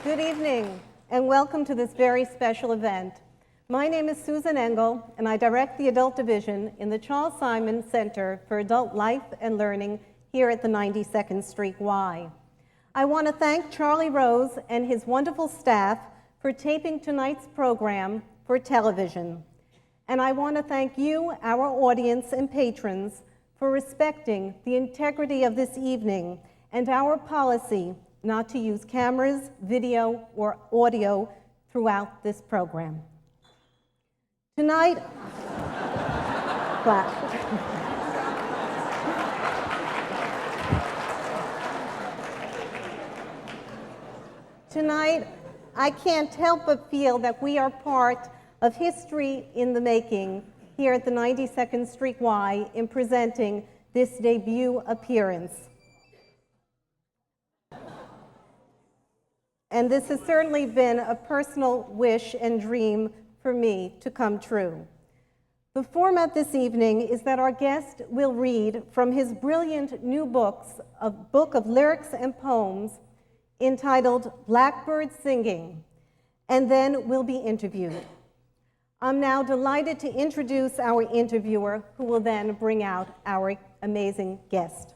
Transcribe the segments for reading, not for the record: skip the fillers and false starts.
Good evening, and welcome to this very special event. My name is Susan Engel, and I direct the Adult Division in the Charles Simon Center for Adult Life and Learning here at the 92nd Street Y. I want to thank Charlie Rose and his wonderful staff for taping tonight's program for television. And I want to thank you, our audience and patrons, for respecting the integrity of this evening and our policy not to use cameras, video, or audio throughout this program. Tonight, Tonight, I can't help but feel that we are part of history in the making here at the 92nd Street Y in presenting this debut appearance. And this has certainly been a personal wish and dream for me to come true. The format this evening is that our guest will read from his brilliant new book of lyrics and poems entitled Blackbird Singing, and then we'll be interviewed. I'm now delighted to introduce our interviewer, who will then bring out our amazing guest.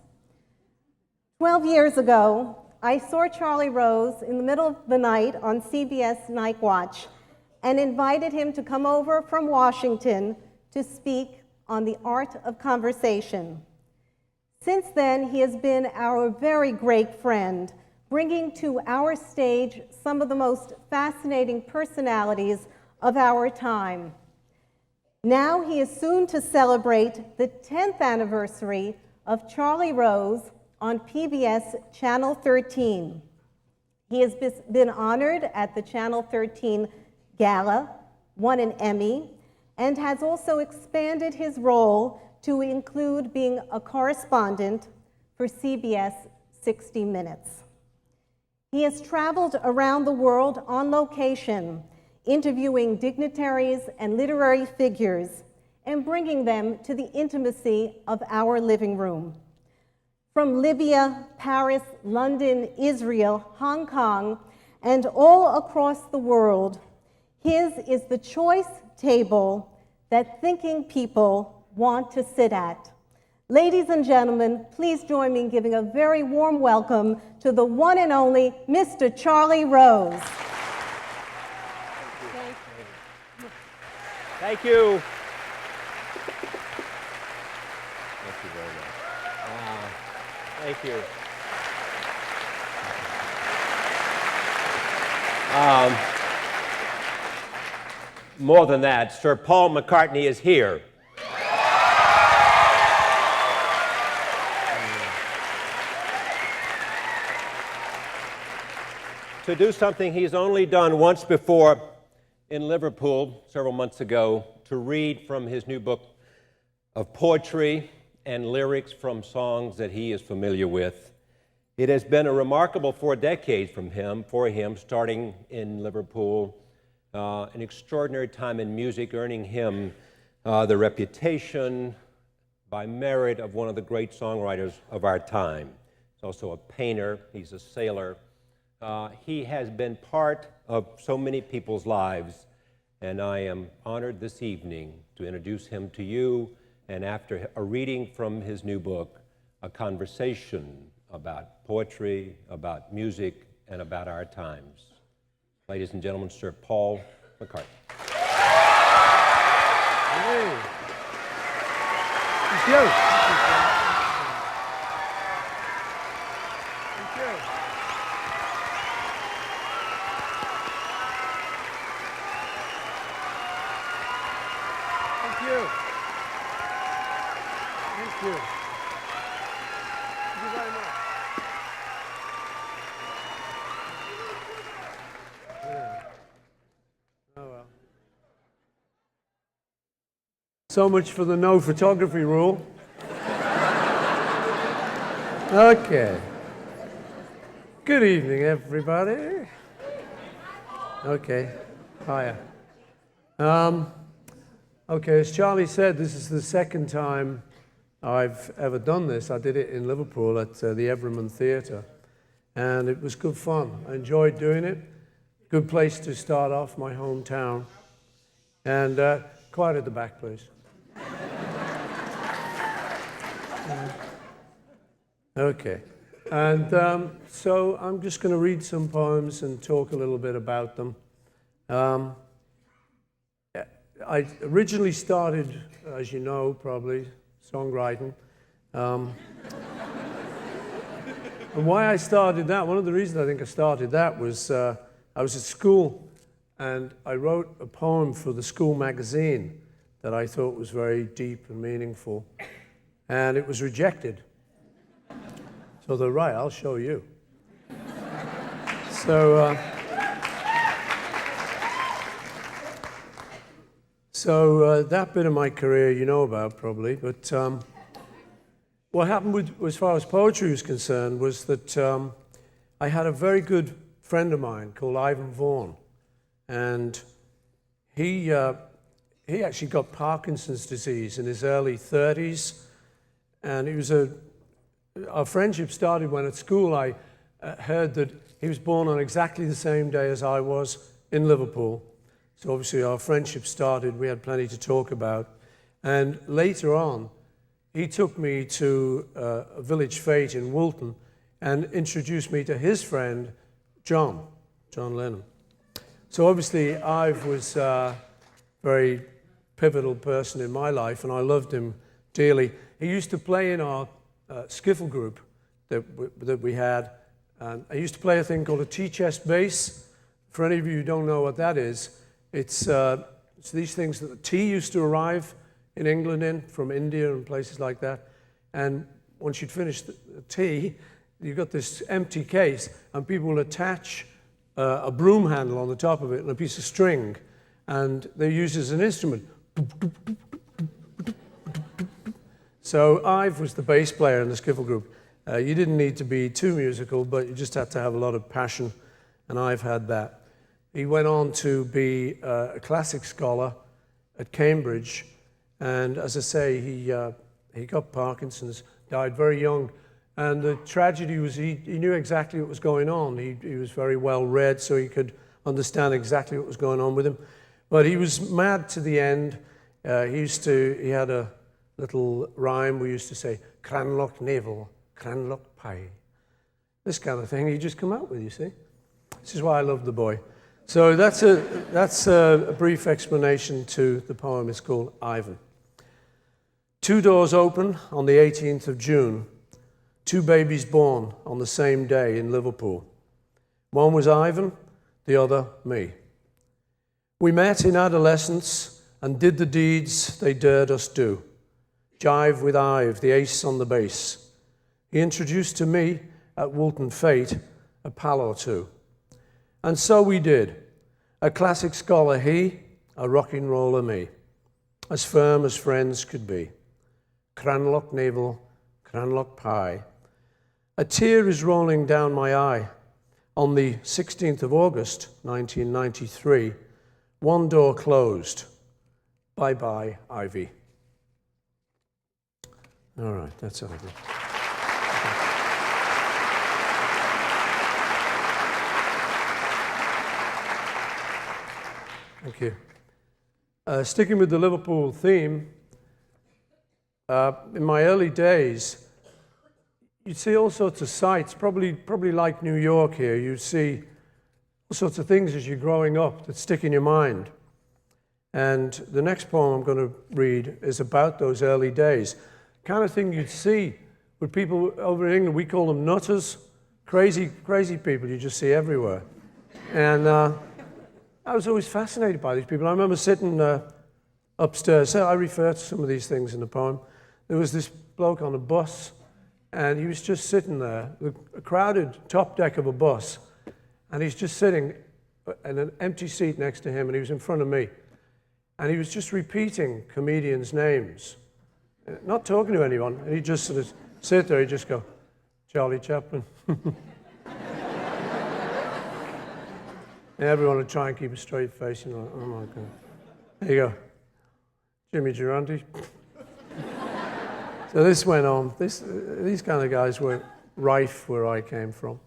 12 years ago, I saw Charlie Rose in the middle of the night on CBS Night Watch and invited him to come over from Washington to speak on the art of conversation. Since then, he has been our very great friend, bringing to our stage some of the most fascinating personalities of our time. Now he is soon to celebrate the 10th anniversary of Charlie Rose on PBS Channel 13. He has been honored at the Channel 13 Gala, won an Emmy, and has also expanded his role to include being a correspondent for CBS 60 Minutes. He has traveled around the world on location, interviewing dignitaries and literary figures and bringing them to the intimacy of our living room. From Libya, Paris, London, Israel, Hong Kong, and all across the world, his is the choice table that thinking people want to sit at. Ladies and gentlemen, please join me in giving a very warm welcome to the one and only Mr. Charlie Rose. Thank you. Thank you very much. Thank you. More than that, Sir Paul McCartney is here. To do something he's only done once before in Liverpool several months ago, to read from his new book of poetry and lyrics from songs that he is familiar with. It has been a remarkable 4 decades for him, starting in Liverpool, an extraordinary time in music, earning him the reputation by merit of one of the great songwriters of our time. He's also a painter, he's a sailor. He has been part of so many people's lives, and I am honored this evening to introduce him to you, and after a reading from his new book, a conversation about poetry, about music, and about our times. Ladies and gentlemen, Sir Paul McCartney. Hey. Thank you. Thank you. Thank you. Thank you. Thank you very much. Yeah. Oh well. So much for the no photography rule. Okay. Good evening, everybody. Okay. Hiya. Okay, as Charlie said, this is the second time I've ever done this. I did it in Liverpool at the Everyman Theatre, and it was good fun. I enjoyed doing it. Good place to start off, my hometown. And quiet at the back, please. Okay. And so I'm just going to read some poems and talk a little bit about them. I originally started, as you know, probably, songwriting. And why I started that, one of the reasons I think I started that was I was at school and I wrote a poem for the school magazine that I thought was very deep and meaningful. And it was rejected. So they're right, I'll show you. So that bit of my career you know about probably, but what happened as far as poetry was concerned was that I had a very good friend of mine called Ivan Vaughan, and he actually got Parkinson's disease in his early 30s, and he was our friendship started when at school I heard that he was born on exactly the same day as I was in Liverpool. So obviously our friendship started, we had plenty to talk about. And later on, he took me to a village fete in Woolton and introduced me to his friend, John Lennon. So obviously Ive was a very pivotal person in my life, and I loved him dearly. He used to play in our skiffle group that we had. And I used to play a thing called a tea-chest bass. For any of you who don't know what that is, it's these things that the tea used to arrive in England from India and places like that. And once you'd finished the tea, you got this empty case, and people will attach a broom handle on the top of it and a piece of string, and they're used as an instrument. So Ive was the bass player in the skiffle group. You didn't need to be too musical, but you just had to have a lot of passion, and Ive had that. He went on to be a classic scholar at Cambridge, and as I say, he got Parkinson's, died very young, and the tragedy was he knew exactly what was going on. He was very well read, so he could understand exactly what was going on with him, but he was mad to the end. He had a little rhyme we used to say, Cranlock Navel, Cranlock Pie. This kind of thing he'd just come out with, you see. This is why I love the boy. So that's a brief explanation to the poem. It's called Ivan. Two doors open on the 18th of June. Two babies born on the same day in Liverpool. One was Ivan, the other me. We met in adolescence and did the deeds they dared us do. Jive with Ive, the ace on the bass. He introduced to me at Woolton Fete a pal or two. And so we did. A classic scholar he, a rocking roller me. As firm as friends could be. Cranlock Navel, Cranlock Pie. A tear is rolling down my eye. On the 16th of August, 1993, one door closed. Bye-bye, Ivy. All right, that's Ivy. Thank you. Sticking with the Liverpool theme, in my early days, you'd see all sorts of sights, probably like New York here. You'd see all sorts of things as you're growing up that stick in your mind. And the next poem I'm going to read is about those early days. Kind of thing you'd see with people over in England. We call them nutters, crazy people you just see everywhere. And I was always fascinated by these people. I remember sitting upstairs. So I refer to some of these things in the poem. There was this bloke on a bus, and he was just sitting there, a crowded top deck of a bus, and he's just sitting in an empty seat next to him, and he was in front of me. And he was just repeating comedians' names, not talking to anyone. And he'd just sort of sit there, he'd just go, Charlie Chaplin. And everyone would try and keep a straight face, you know, oh my God. There you go. Jimmy Durante. So this went on. These kind of guys were rife where I came from.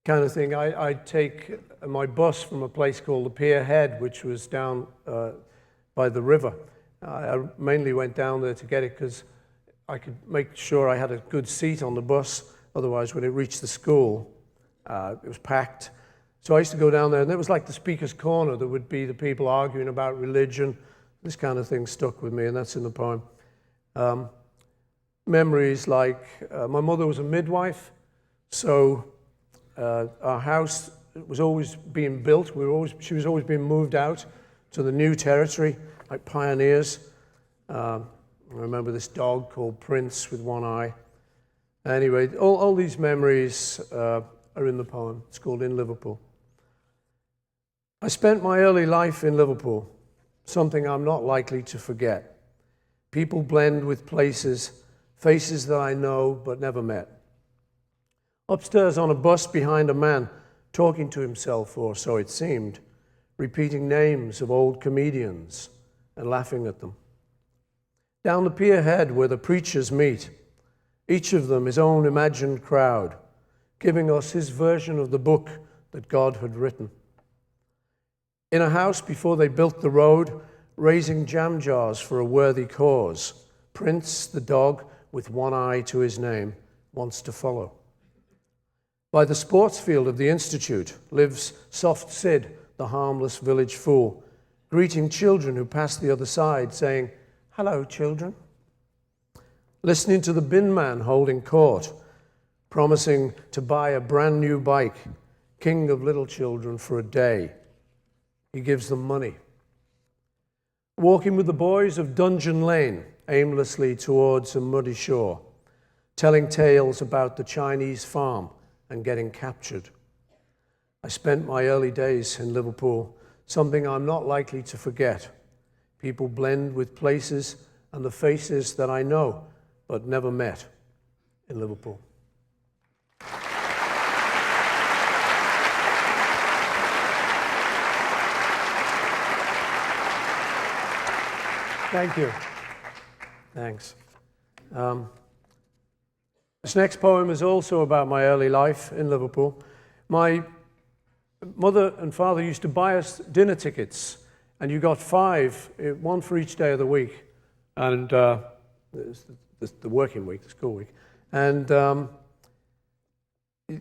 Came kind of thing. I'd take my bus from a place called the Pier Head, which was down by the river. I mainly went down there to get it because I could make sure I had a good seat on the bus. Otherwise, when it reached the school, it was packed. So I used to go down there, and it was like the speaker's corner. There would be the people arguing about religion. This kind of thing stuck with me, and that's in the poem. Memories like my mother was a midwife, so our house was always being built. She was always being moved out to the new territory, like pioneers. I remember this dog called Prince with one eye. Anyway, all these memories are in the poem. It's called In Liverpool. I spent my early life in Liverpool, something I'm not likely to forget. People blend with places, faces that I know but never met. Upstairs on a bus behind a man, talking to himself, or so it seemed, repeating names of old comedians and laughing at them. Down the pier head where the preachers meet, each of them his own imagined crowd, giving us his version of the book that God had written. In a house before they built the road, raising jam jars for a worthy cause, Prince, the dog, with one eye to his name, wants to follow. By the sports field of the Institute lives Soft Sid, the harmless village fool, greeting children who pass the other side, saying, "Hello, children." Listening to the bin man holding court, promising to buy a brand new bike, king of little children for a day. He gives them money. Walking with the boys of Dungeon Lane, aimlessly towards a muddy shore, telling tales about the Chinese farm and getting captured. I spent my early days in Liverpool, something I'm not likely to forget. People blend with places and the faces that I know but never met in Liverpool. Thank you. Thanks. This next poem is also about my early life in Liverpool. My mother and father used to buy us dinner tickets, and you got 5, one for each day of the week, and the working week, the school week, and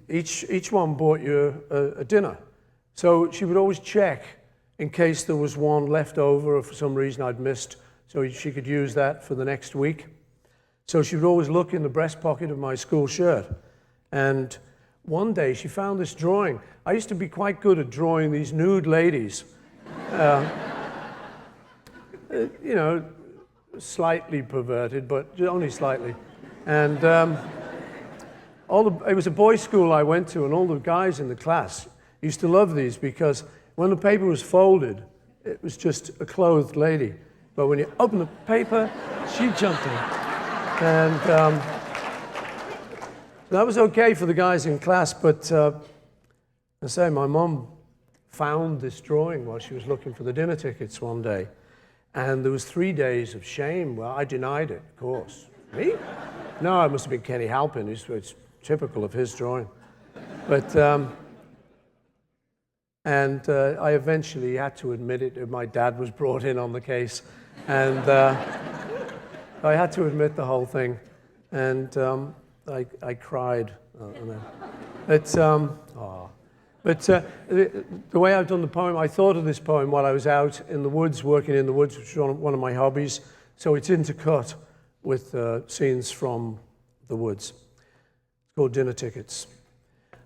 each one bought you a dinner. So she would always check in case there was one left over or for some reason I'd missed, so she could use that for the next week. So she would always look in the breast pocket of my school shirt. And one day she found this drawing. I used to be quite good at drawing these nude ladies. You know, slightly perverted, but only slightly. And it was a boys' school I went to, and all the guys in the class used to love these because when the paper was folded, it was just a clothed lady. But when you open the paper, she jumped in. And that was okay for the guys in class, but I say my mom found this drawing while she was looking for the dinner tickets one day. And there was 3 days of shame. Well, I denied it, of course. Me? No, it must have been Kenny Halpin. It's typical of his drawing. But, I eventually had to admit it. My dad was brought in on the case. And I had to admit the whole thing. And I cried. But the way I've done the poem, I thought of this poem while I was out in the woods, working in the woods, which was one of my hobbies. So it's intercut with scenes from the woods. It's called Dinner Tickets.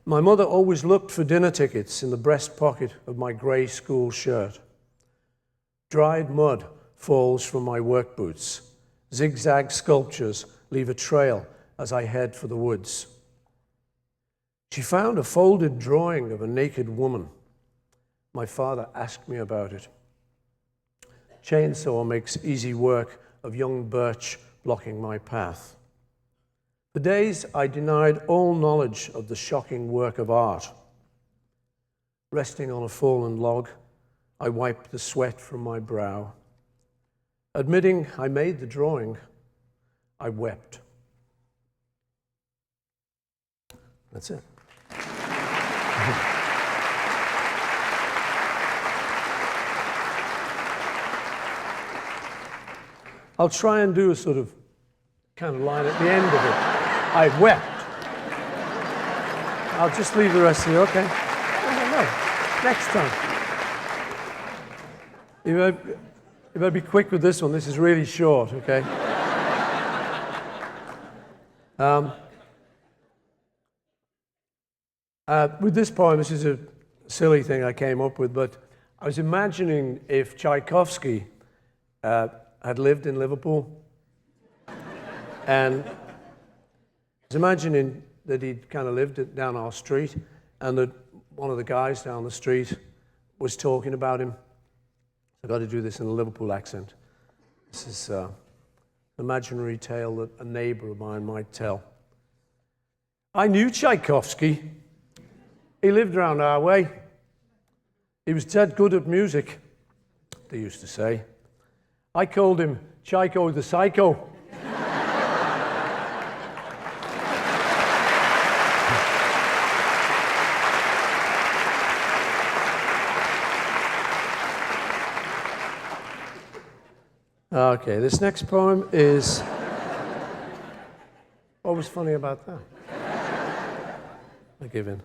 My mother always looked for dinner tickets in the breast pocket of my grey school shirt. Dried mud falls from my work boots. Zigzag sculptures leave a trail as I head for the woods. She found a folded drawing of a naked woman. My father asked me about it. Chainsaw makes easy work of young birch blocking my path. For days I denied all knowledge of the shocking work of art. Resting on a fallen log, I wiped the sweat from my brow. Admitting I made the drawing, I wept. That's it. I'll try and do a sort of kind of line at the end of it. I wept. I'll just leave the rest of you, okay? No, next time. You better be quick with this one. This is really short, okay? With this poem, this is a silly thing I came up with, but I was imagining if Tchaikovsky had lived in Liverpool, and I was imagining that he'd kind of lived down our street, and that one of the guys down the street was talking about him. I've got to do this in a Liverpool accent. This is an imaginary tale that a neighbor of mine might tell. I knew Tchaikovsky. He lived around our way. He was dead good at music, they used to say. I called him Chaiko the Psycho. Okay, this next poem is... What was funny about that? I give in.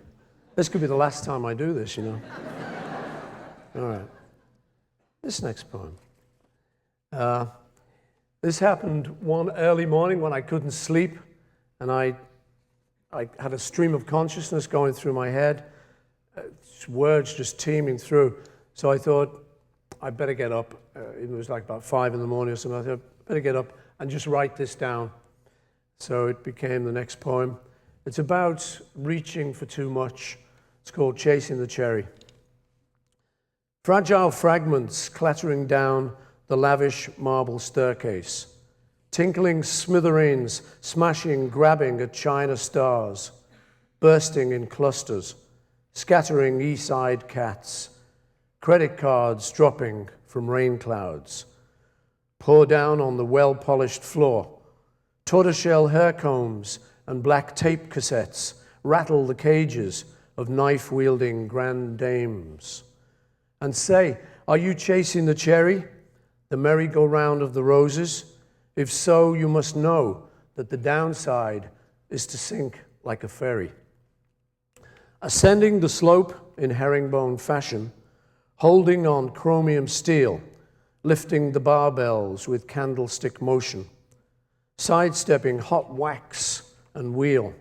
This could be the last time I do this, you know. All right. This next poem. This happened one early morning when I couldn't sleep, and I had a stream of consciousness going through my head, words just teeming through. So I thought, I better get up. It was like about 5 in the morning or something. I thought, I better get up and just write this down. So it became the next poem. It's about reaching for too much. It's called Chasing the Cherry. Fragile fragments clattering down the lavish marble staircase. Tinkling smithereens, smashing, grabbing at china stars. Bursting in clusters, scattering east-side cats. Credit cards dropping from rain clouds. Pour down on the well-polished floor. Tortoiseshell hair combs and black tape cassettes rattle the cages of knife-wielding grand dames. And say, are you chasing the cherry, the merry-go-round of the roses? If so, you must know that the downside is to sink like a ferry. Ascending the slope in herringbone fashion, holding on chromium steel, lifting the barbells with candlestick motion, sidestepping hot wax and wheel,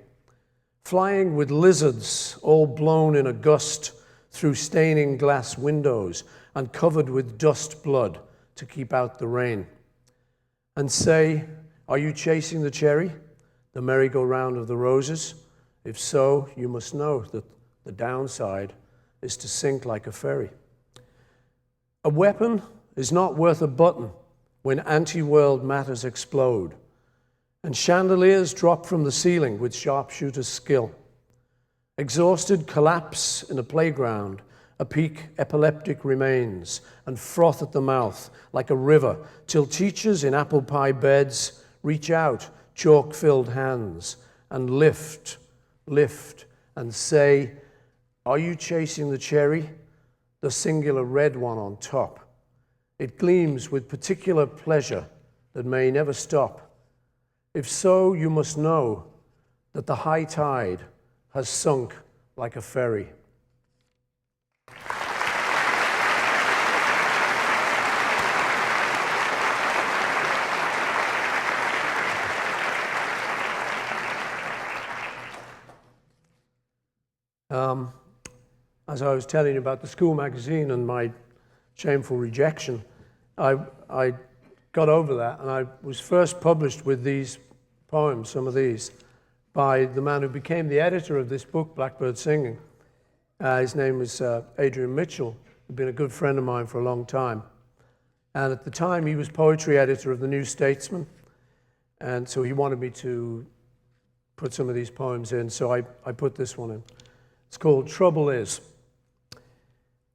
flying with lizards all blown in a gust through staining glass windows and covered with dust blood to keep out the rain. And say, are you chasing the cherry, the merry-go-round of the roses? If so, you must know that the downside is to sink like a ferry. A weapon is not worth a button when anti-world matters explode, and chandeliers drop from the ceiling with sharpshooter's skill. Exhausted collapse in a playground, a peak epileptic remains, and froth at the mouth like a river, till teachers in apple pie beds reach out chalk-filled hands and lift, and say, are you chasing the cherry? The singular red one on top. It gleams with particular pleasure that may never stop. If so, you must know that the high tide has sunk like a ferry. As I was telling you about the school magazine and my shameful rejection, I got over that, and I was first published with these poems, some of these, by the man who became the editor of this book, Blackbird Singing. His name was Adrian Mitchell, who'd been a good friend of mine for a long time. And at the time, he was poetry editor of the New Statesman, and so he wanted me to put some of these poems in, so I put this one in. It's called Trouble Is.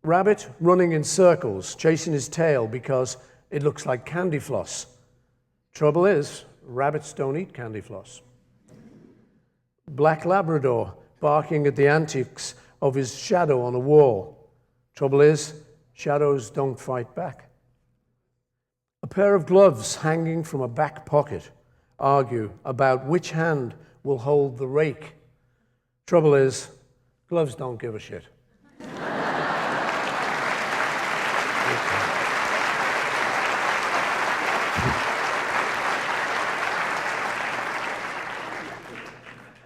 Rabbit running in circles, chasing his tail because it looks like candy floss. Trouble is, rabbits don't eat candy floss. Black Labrador barking at the antics of his shadow on a wall. Trouble is, shadows don't fight back. A pair of gloves hanging from a back pocket argue about which hand will hold the rake. Trouble is, gloves don't give a shit.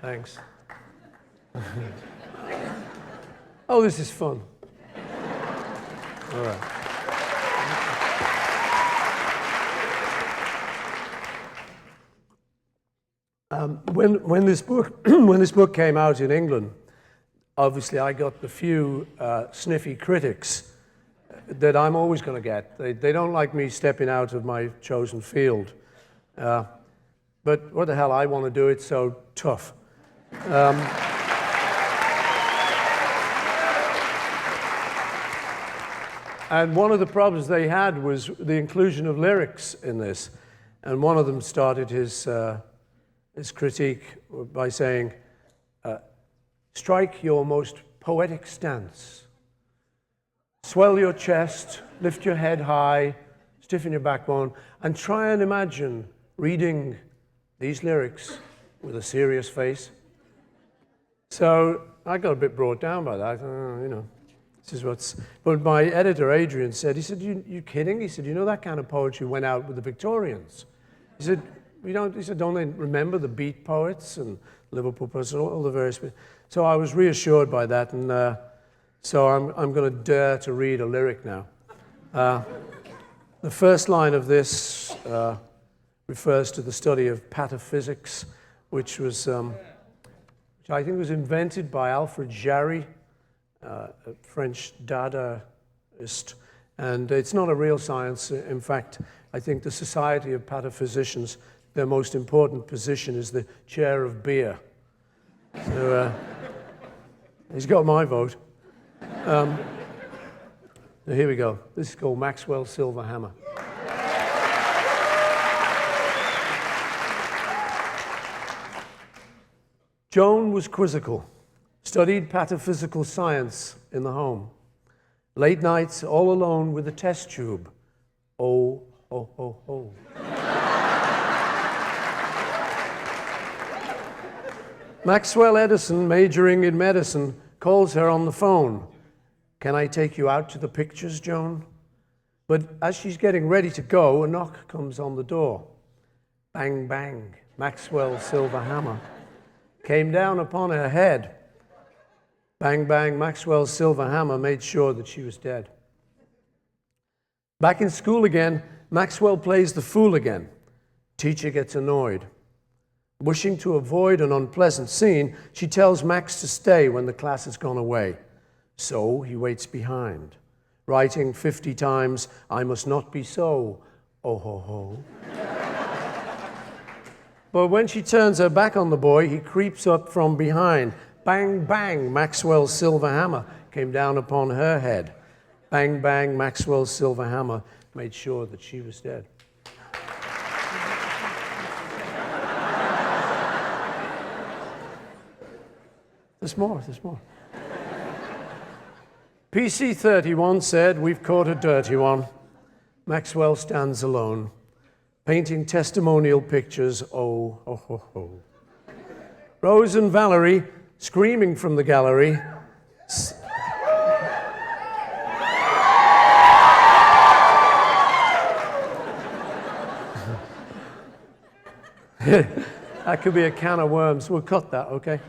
Thanks. Oh, this is fun. All right. When this book came out in England, obviously I got the few sniffy critics that I'm always going to get. They don't like me stepping out of my chosen field. But what the hell, I want to do it, so tough. And one of the problems they had was the inclusion of lyrics in this. And one of them started his critique by saying, strike your most poetic stance. Swell your chest, lift your head high, stiffen your backbone, and try and imagine reading these lyrics with a serious face. So I got a bit brought down by that. This is what's. But my editor, Adrian, said, he said, you kidding? He said, you know that kind of poetry went out with the Victorians. He said, don't they remember the beat poets and Liverpool poets and all the various. So I was reassured by that, and so I'm going to dare to read a lyric now. The first line of this refers to the study of pataphysics, which I think was invented by Alfred Jarry, a French Dadaist. And it's not a real science. In fact, I think the Society of Pataphysicians, their most important position is the chair of beer. So he's got my vote. Here we go. This is called Maxwell's Silver Hammer. Joan was quizzical, studied pataphysical science in the home. Late nights, all alone with a test tube. Oh, oh, oh, oh. Maxwell Edison, majoring in medicine, calls her on the phone. Can I take you out to the pictures, Joan? But as she's getting ready to go, a knock comes on the door. Bang, bang, Maxwell's silver hammer came down upon her head. Bang, bang, Maxwell's silver hammer made sure that she was dead. Back in school again, Maxwell plays the fool again. Teacher gets annoyed. Wishing to avoid an unpleasant scene, she tells Max to stay when the class has gone away. So he waits behind, writing 50 times, I must not be so, oh ho ho. But when she turns her back on the boy, he creeps up from behind. Bang, bang, Maxwell's silver hammer came down upon her head. Bang, bang, Maxwell's silver hammer made sure that she was dead. There's more. PC-31 said, we've caught a dirty one. Maxwell stands alone, painting testimonial pictures, oh, ho, ho, ho. Rose and Valerie, screaming from the gallery, that could be a can of worms. We'll cut that, okay?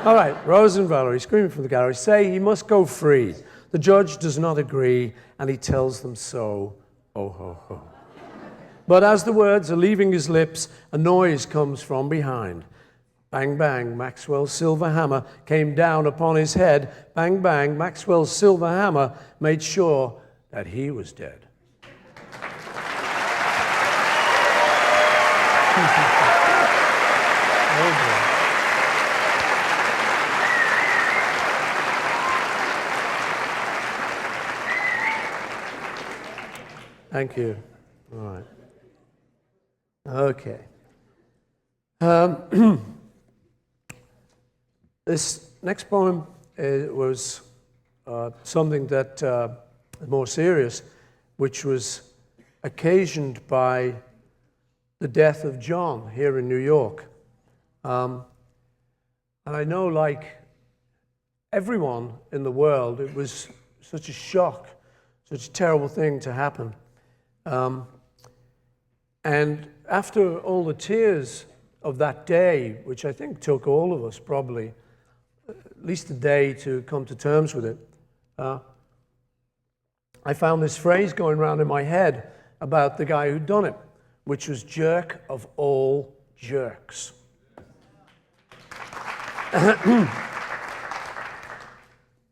All right, Rose and Valerie, screaming from the gallery, say he must go free. The judge does not agree, and he tells them so, oh ho ho. But as the words are leaving his lips, a noise comes from behind. Bang, bang, Maxwell's silver hammer came down upon his head. Bang, bang, Maxwell's silver hammer made sure that he was dead. Thank you. All right. Okay. This next poem was something that more serious, which was occasioned by the death of John here in New York. And I know, like everyone in the world, it was such a shock, such a terrible thing to happen. And after all the tears of that day, which I think took all of us probably at least a day to come to terms with it, I found this phrase going around in my head about the guy who'd done it, which was jerk of all jerks.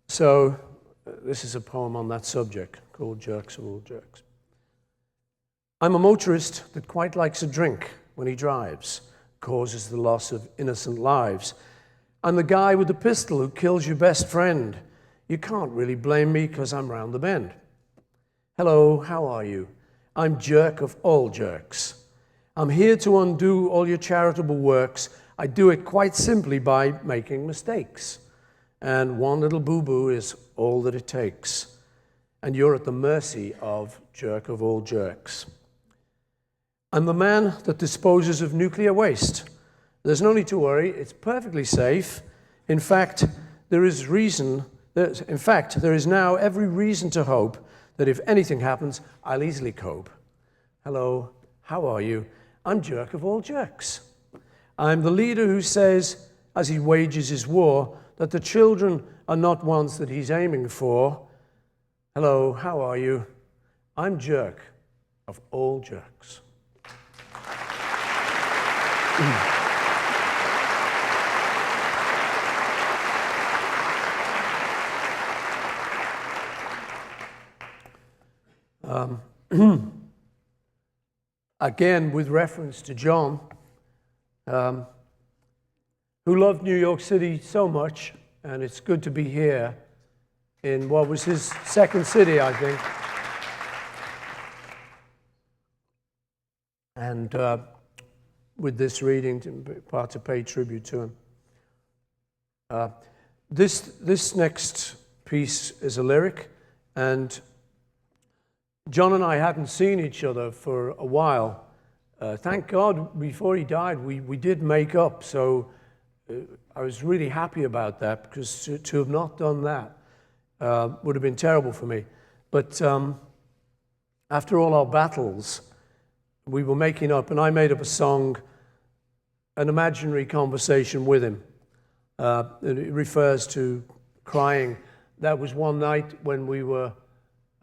So this is a poem on that subject called Jerks of All Jerks. I'm a motorist that quite likes a drink when he drives, causes the loss of innocent lives. I'm the guy with the pistol who kills your best friend. You can't really blame me because I'm round the bend. Hello, how are you? I'm jerk of all jerks. I'm here to undo all your charitable works. I do it quite simply by making mistakes. And one little boo-boo is all that it takes. And you're at the mercy of jerk of all jerks. I'm the man that disposes of nuclear waste. There's no need to worry, it's perfectly safe. In fact, there is now every reason to hope that if anything happens, I'll easily cope. Hello, how are you? I'm jerk of all jerks. I'm the leader who says, as he wages his war, that the children are not ones that he's aiming for. Hello, how are you? I'm jerk of all jerks. Again, with reference to John, who loved New York City so much, and it's good to be here in what was his second city, I think. And with this reading, to pay tribute to him. This next piece is a lyric, and John and I hadn't seen each other for a while. Thank God, before he died, we did make up, so I was really happy about that, because to have not done that would have been terrible for me. But after all our battles, we were making up, and I made up a song, an imaginary conversation with him. It refers to crying. That was one night when we were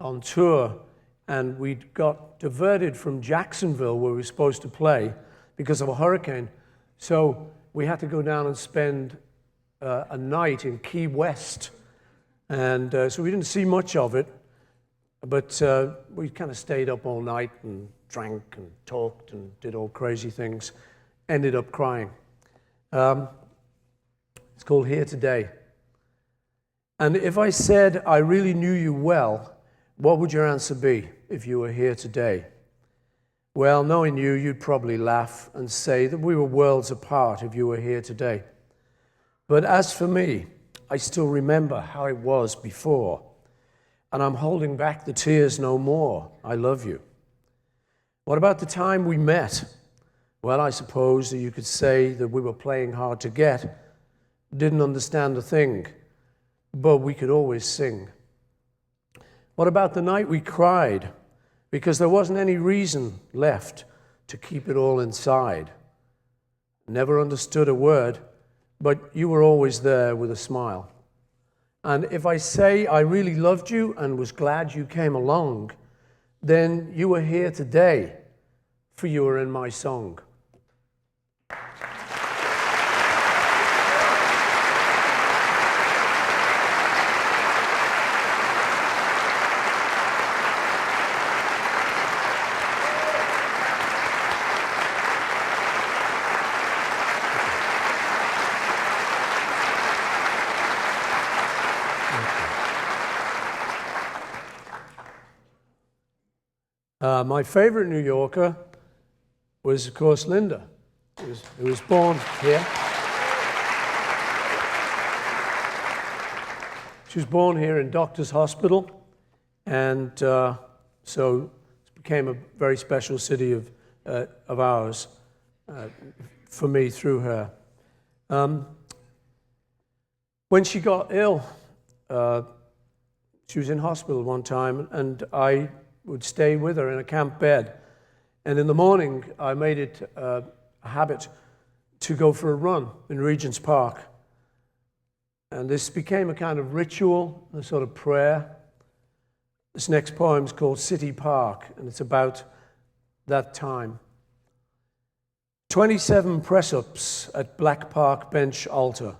on tour, and we'd got diverted from Jacksonville, where we were supposed to play, because of a hurricane. So we had to go down and spend a night in Key West. And so we didn't see much of it, but we kind of stayed up all night and drank and talked and did all crazy things. Ended up crying. It's called Here Today. And if I said I really knew you well, what would your answer be if you were here today? Well, knowing you, you'd probably laugh and say that we were worlds apart if you were here today. But as for me, I still remember how it was before, and I'm holding back the tears no more. I love you. What about the time we met? Well, I suppose that you could say that we were playing hard to get, didn't understand a thing, but we could always sing. What about the night we cried because there wasn't any reason left to keep it all inside? Never understood a word, but you were always there with a smile. And if I say I really loved you and was glad you came along, then you were here today, for you were in my song. My favorite New Yorker was, of course, Linda, who was born here. She was born here in Doctors Hospital, and so it became a very special city of ours for me through her. When she got ill, she was in hospital one time, and I would stay with her in a camp bed. And in the morning, I made it a habit to go for a run in Regent's Park. And this became a kind of ritual, a sort of prayer. This next poem is called City Park, and it's about that time. 27 press-ups at Black Park bench altar.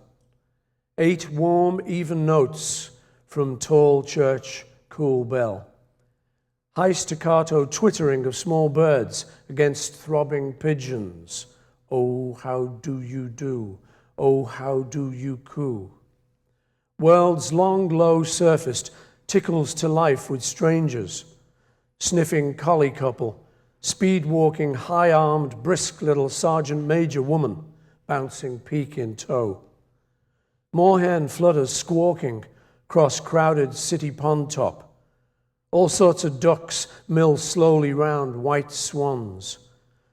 8 warm, even notes from tall church cool bell. High staccato twittering of small birds against throbbing pigeons. Oh, how do you do? Oh, how do you coo? World's long, low-surfaced tickles to life with strangers. Sniffing collie couple, speed-walking, high-armed, brisk little sergeant major woman, bouncing peak in tow. Moorhen flutters squawking across crowded city pond top. All sorts of ducks mill slowly round white swans,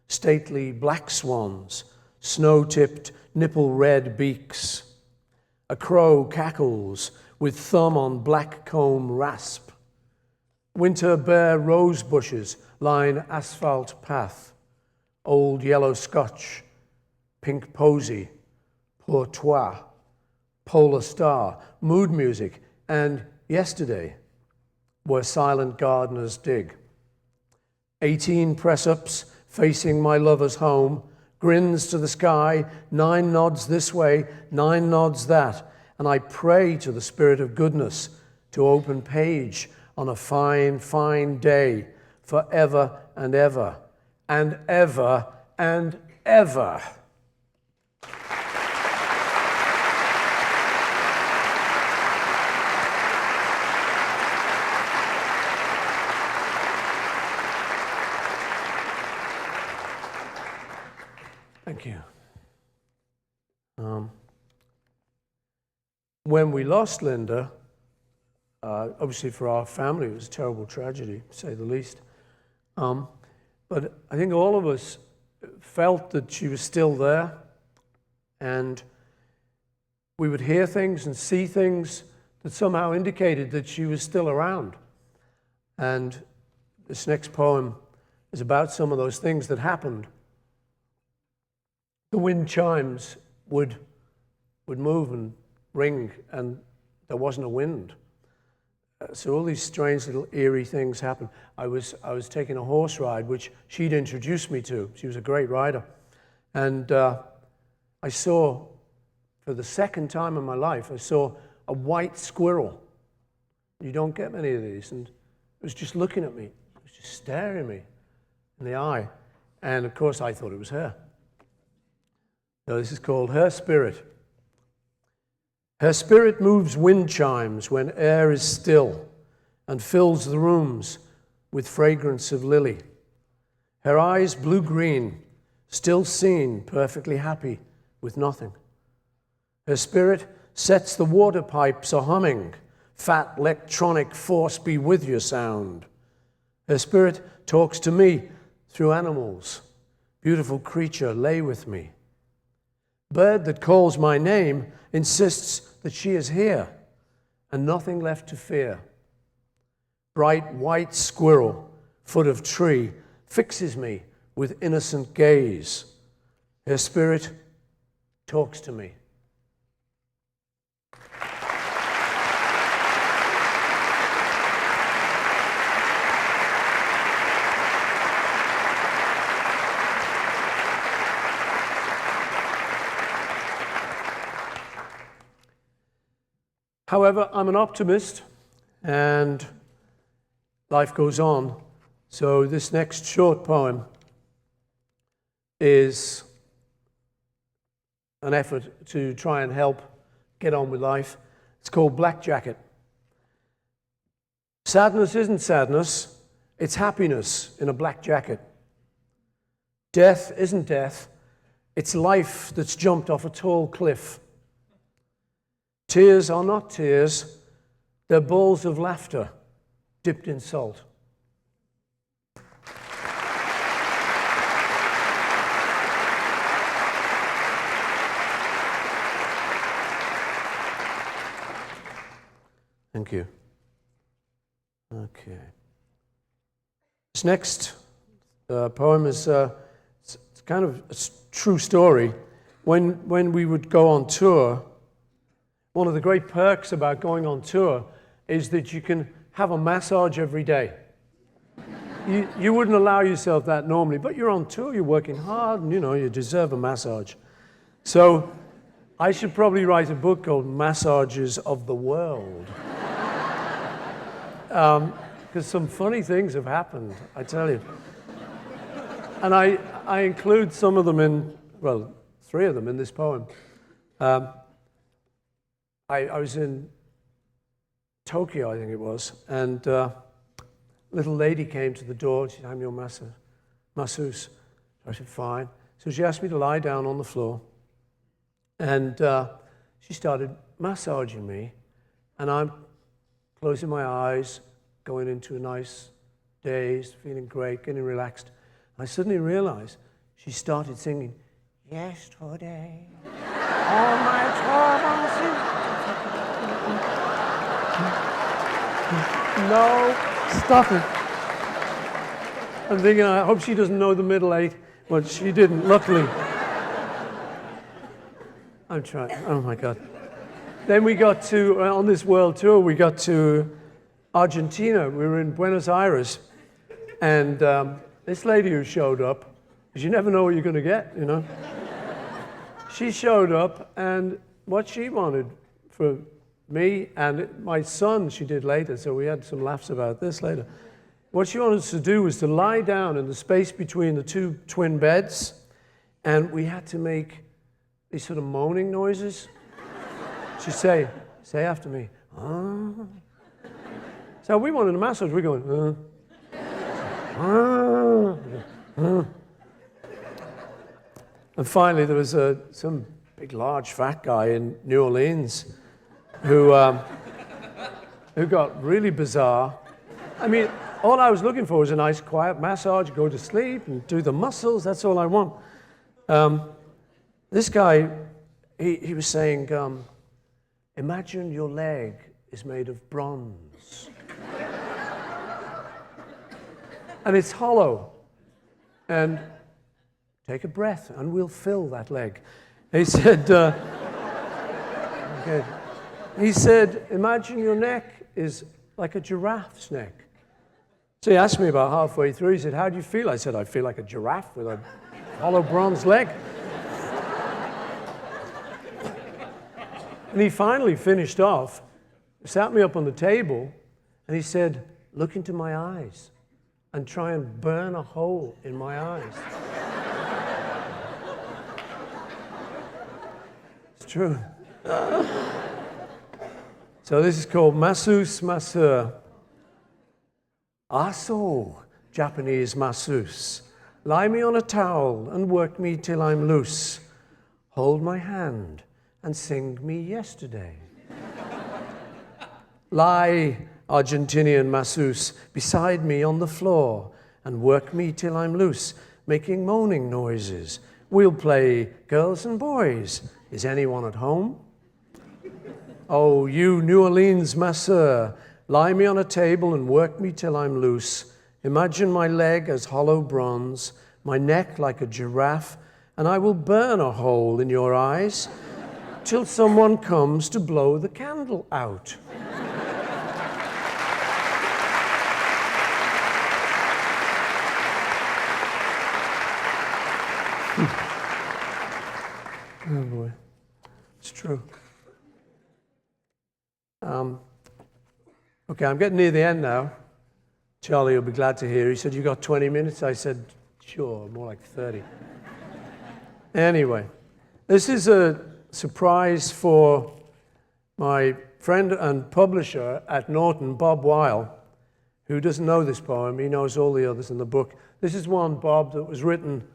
stately black swans, snow-tipped, nipple-red beaks. A crow cackles with thumb on black comb rasp. Winter bare rose bushes line asphalt path. Old yellow scotch, pink posy, pourtois, polar star, mood music, and yesterday, where silent gardeners dig. 18 press-ups facing my lover's home, grins to the sky, 9 nods this way, 9 nods that, and I pray to the Spirit of goodness to open page on a fine, fine day, forever and ever, and ever and ever. Thank you. When we lost Linda, obviously for our family it was a terrible tragedy, to say the least. But I think all of us felt that she was still there, and we would hear things and see things that somehow indicated that she was still around. And this next poem is about some of those things that happened. The wind chimes would move and ring, and there wasn't a wind. So all these strange little eerie things happened. I was taking a horse ride, which she'd introduced me to. She was a great rider. And I saw, for the second time in my life, I saw a white squirrel. You don't get many of these. And it was just looking at me. It was just staring me in the eye. And of course, I thought it was her. So this is called Her Spirit. Her spirit moves wind chimes when air is still and fills the rooms with fragrance of lily. Her eyes blue-green, still seen, perfectly happy with nothing. Her spirit sets the water pipes a-humming, fat electronic force be with you sound. Her spirit talks to me through animals. Beautiful creature, lay with me. Bird that calls my name insists that she is here and nothing left to fear. Bright white squirrel, foot of tree, fixes me with innocent gaze. Her spirit talks to me. However, I'm an optimist, and life goes on. So this next short poem is an effort to try and help get on with life. It's called Black Jacket. Sadness isn't sadness, it's happiness in a black jacket. Death isn't death, it's life that's jumped off a tall cliff. Tears are not tears, They're balls of laughter dipped in salt. Thank you. Okay. This next poem is it's kind of a true story. When we would go on tour, one of the great perks about going on tour is that you can have a massage every day. You wouldn't allow yourself that normally, but you're on tour, you're working hard, and you deserve a massage. So I should probably write a book called Massages of the World. Because some funny things have happened, I tell you. And I include some of them in, well, 3 of them in this poem. I was in Tokyo, I think it was, and a little lady came to the door. She said, "I'm your masseuse." I said, "Fine." So she asked me to lie down on the floor, and she started massaging me, and I'm closing my eyes, going into a nice daze, feeling great, getting relaxed. I suddenly realized she started singing, "Yesterday, all my troubles." No, stop it. I'm thinking, I hope she doesn't know the middle 8, but she didn't, luckily. I'm trying, oh my God. Then we got to, on this world tour, we got to Argentina. We were in Buenos Aires, and this lady who showed up, because you never know what you're going to get, She showed up, and what she wanted for me and my son, she did later, so we had some laughs about this later. What she wanted us to do was to lie down in the space between the 2 twin beds, and we had to make these sort of moaning noises. She'd say after me, "Ah." So we wanted a massage, we're going, And finally there was some big, large, fat guy in New Orleans who got really bizarre. I mean, all I was looking for was a nice, quiet massage, go to sleep and do the muscles, that's all I want. This guy, he was saying, imagine your leg is made of bronze. And it's hollow. And take a breath and we'll fill that leg. He said, okay. He said, imagine your neck is like a giraffe's neck. So he asked me about halfway through, he said, how do you feel? I said, I feel like a giraffe with a hollow bronze leg. And he finally finished off, sat me up on the table, and he said, look into my eyes and try and burn a hole in my eyes. It's true. So this is called Masseuse Masseur. Aso, Japanese masseuse. Lie me on a towel and work me till I'm loose. Hold my hand and sing me yesterday. Lie, Argentinian masseuse, beside me on the floor and work me till I'm loose, making moaning noises. We'll play girls and boys. Is anyone at home? Oh, you New Orleans masseur, lie me on a table and work me till I'm loose. Imagine my leg as hollow bronze, my neck like a giraffe, and I will burn a hole in your eyes till someone comes to blow the candle out. Oh boy, it's true. Okay, I'm getting near the end now. Charlie will be glad to hear. He said, you got 20 minutes? I said, sure, more like 30. Anyway, this is a surprise for my friend and publisher at Norton, Bob Weil, who doesn't know this poem. He knows all the others in the book. This is one, Bob, that was written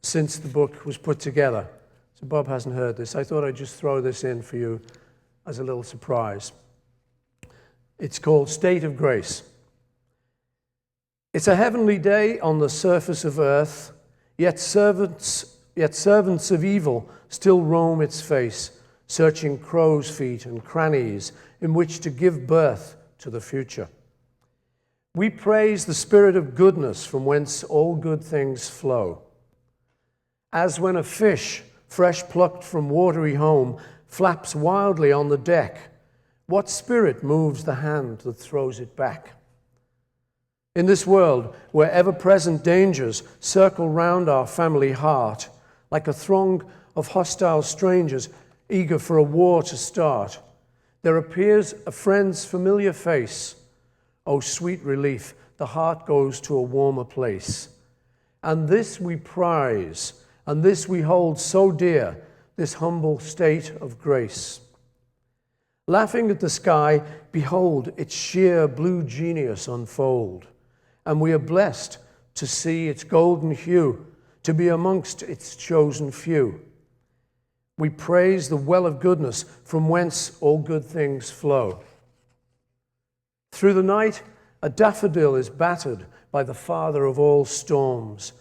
since the book was put together. So Bob hasn't heard this. I thought I'd just throw this in for you as a little surprise. It's called State of Grace. It's a heavenly day on the surface of earth, yet servants of evil still roam its face, searching crow's feet and crannies in which to give birth to the future. We praise the Spirit of goodness from whence all good things flow. As when a fish, fresh plucked from watery home, flaps wildly on the deck, what spirit moves the hand that throws it back? In this world, where ever-present dangers circle round our family heart, like a throng of hostile strangers eager for a war to start, there appears a friend's familiar face. Oh, sweet relief, the heart goes to a warmer place. And this we prize, and this we hold so dear, this humble state of grace. Laughing at the sky, behold its sheer blue genius unfold, and we are blessed to see its golden hue, to be amongst its chosen few. We praise the well of goodness from whence all good things flow. Through the night, a daffodil is battered by the father of all storms.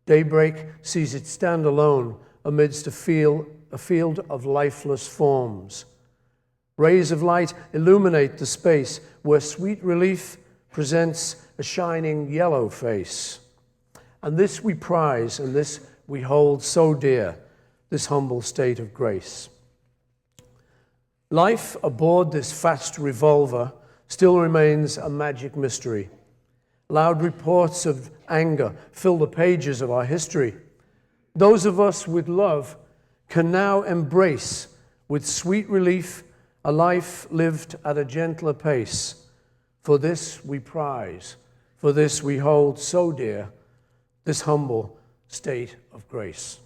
Daybreak sees it stand alone amidst a field of lifeless forms. Rays of light illuminate the space where sweet relief presents a shining yellow face. And this we prize, and this we hold so dear, this humble state of grace. Life aboard this fast revolver still remains a magic mystery. Loud reports of anger fill the pages of our history. Those of us with love can now embrace with sweet relief a life lived at a gentler pace. For this we prize, for this we hold so dear, this humble state of grace.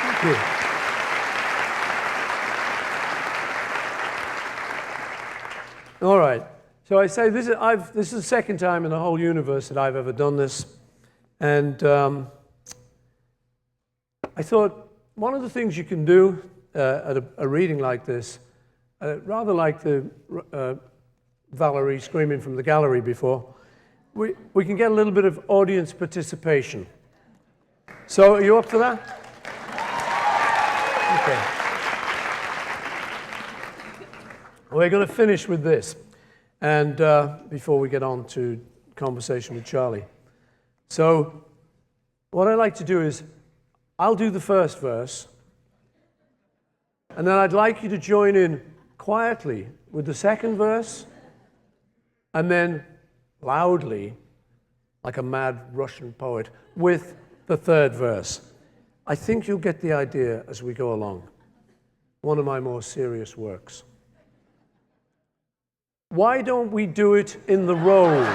Thank you. All right. So I say this is the second time in the whole universe that I've ever done this, and I thought one of the things you can do at a reading like this, rather like the Valerie screaming from the gallery before, we can get a little bit of audience participation. So are you up for that? Okay. We're going to finish with this, and before we get on to conversation with Charlie. So what I like to do is I'll do the first verse, and then I'd like you to join in quietly with the second verse, and then loudly, like a mad Russian poet, with the third verse. I think you'll get the idea as we go along. One of my more serious works. Why don't we do it in the road?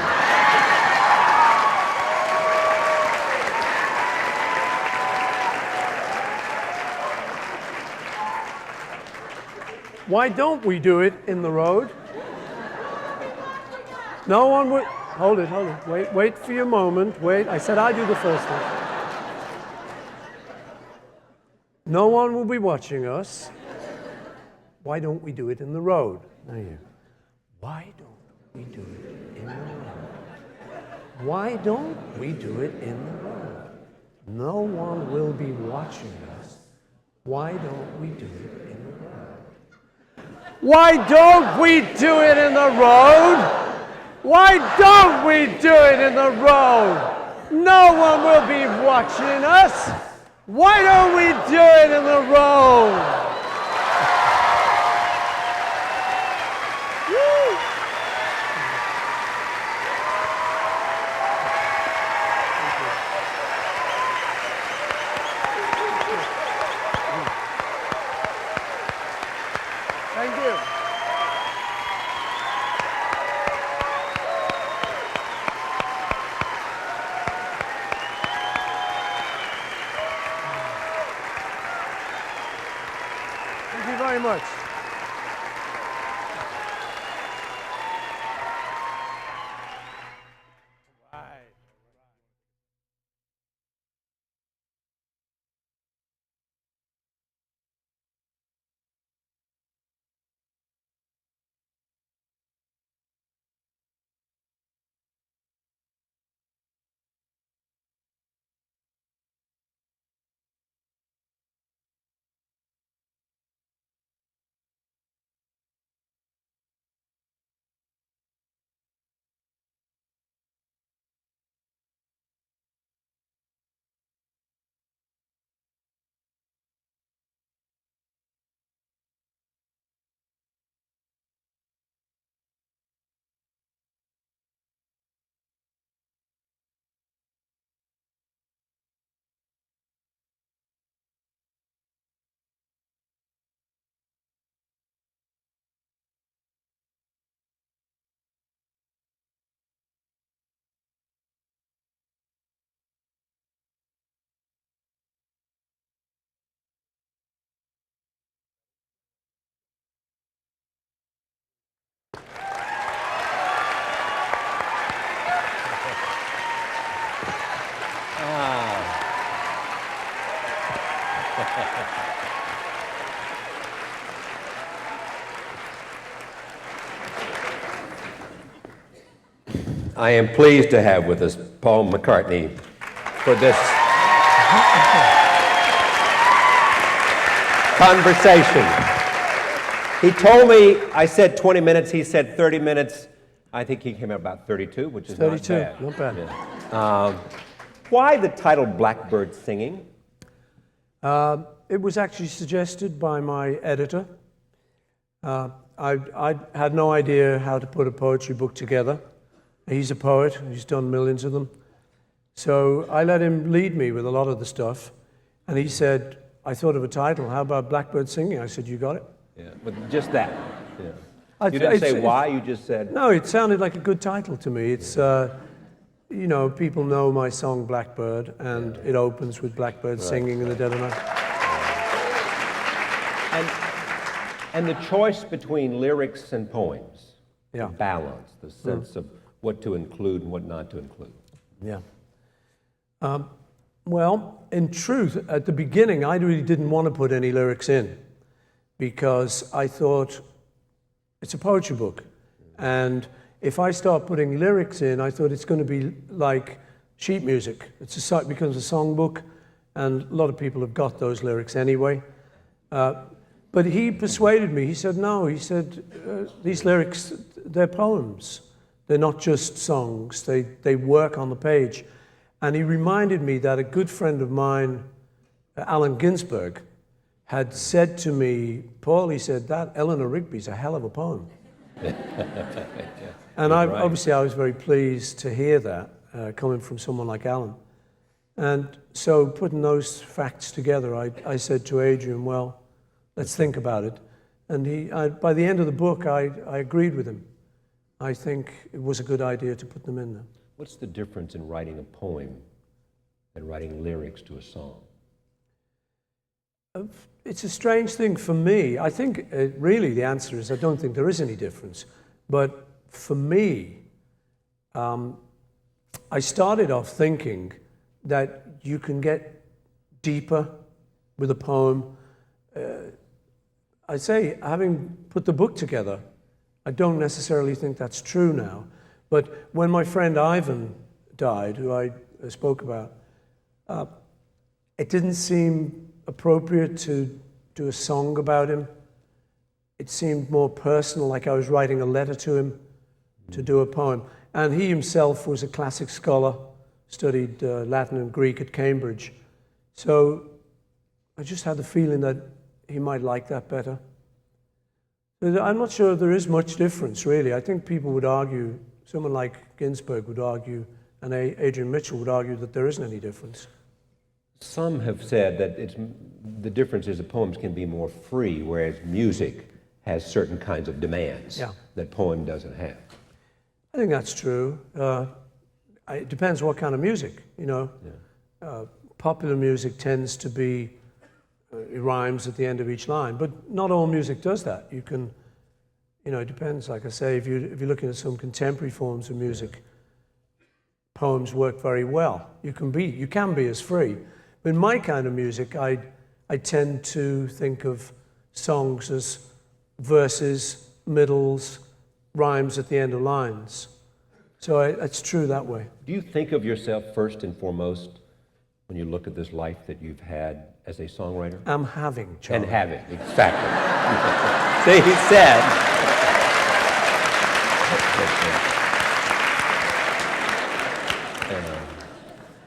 Why don't we do it in the road? No one would. Hold it. Wait for your moment. Wait. I said I'd do the first one. No one will be watching us. Why don't we do it in the road? Now you. Why don't we do it in the road? Why don't we do it in the road? No one will be watching us. Why don't we do it in the road? Why don't we do it in the road? Why don't we do it in the road? No one will be watching us. Why don't we do it in the road? Thank you. Thank you very much. I am pleased to have with us Paul McCartney for this conversation. He told me, I said 20 minutes, he said 30 minutes. I think he came out about 32, which is 32, not bad. not bad. Yeah. Why the title Blackbird Singing? It was actually suggested by my editor. I had no idea how to put a poetry book together. He's a poet, he's done millions of them. So I let him lead me with a lot of the stuff. And he said, I thought of a title, how about Blackbird Singing? I said, you got it? Yeah, but just that. Yeah. You It's- didn't say why, you just said... No, it sounded like a good title to me. It's, you know, people know my song Blackbird, and it opens with Blackbird singing in the dead of night. And the choice between lyrics and poems, Yeah. the balance, the sense of what to include and what not to include. Yeah. Well, in truth, at the beginning, I really didn't want to put any lyrics in because I thought it's a poetry book. And if I start putting lyrics in, I thought it's going to be like sheet music. It becomes a songbook, and a lot of people have got those lyrics anyway. But he persuaded me. He said, no, he said, these lyrics, they're poems. They're not just songs. They work on the page. And he reminded me that a good friend of mine, Allen Ginsberg, had said to me, Paul, he said, that Eleanor Rigby's a hell of a poem. And obviously I was very pleased to hear that coming from someone like Allen. And so putting those facts together, I said to Adrian, well, let's think about it. And by the end of the book, I agreed with him. I think it was a good idea to put them in there. What's the difference in writing a poem and writing lyrics to a song? It's a strange thing for me. I think really the answer is I don't think there is any difference. But for me, I started off thinking that you can get deeper with a poem. I say, having put the book together, I don't necessarily think that's true now. But when my friend Ivan died, who I spoke about, it didn't seem appropriate to do a song about him. It seemed more personal, like I was writing a letter to him, to do a poem. And he himself was a classic scholar, studied Latin and Greek at Cambridge. So I just had the feeling that he might like that better. I'm not sure there is much difference, really. I think people would argue, someone like Ginsberg would argue, and Adrian Mitchell would argue that there isn't any difference. Some have said that the difference is that poems can be more free, whereas music has certain kinds of demands that poem doesn't have. I think that's true. It depends what kind of music, you know. Yeah. Popular music tends to be rhymes at the end of each line, but not all music does that. You can, you know, it depends. Like I say, if you're looking at some contemporary forms of music, poems work very well. You can be as free. But in my kind of music, I tend to think of songs as verses, middles, rhymes at the end of lines. So it's true that way. Do you think of yourself first and foremost when you look at this life that you've had as a songwriter? I'm having, Charlie. And having, exactly. See, he said.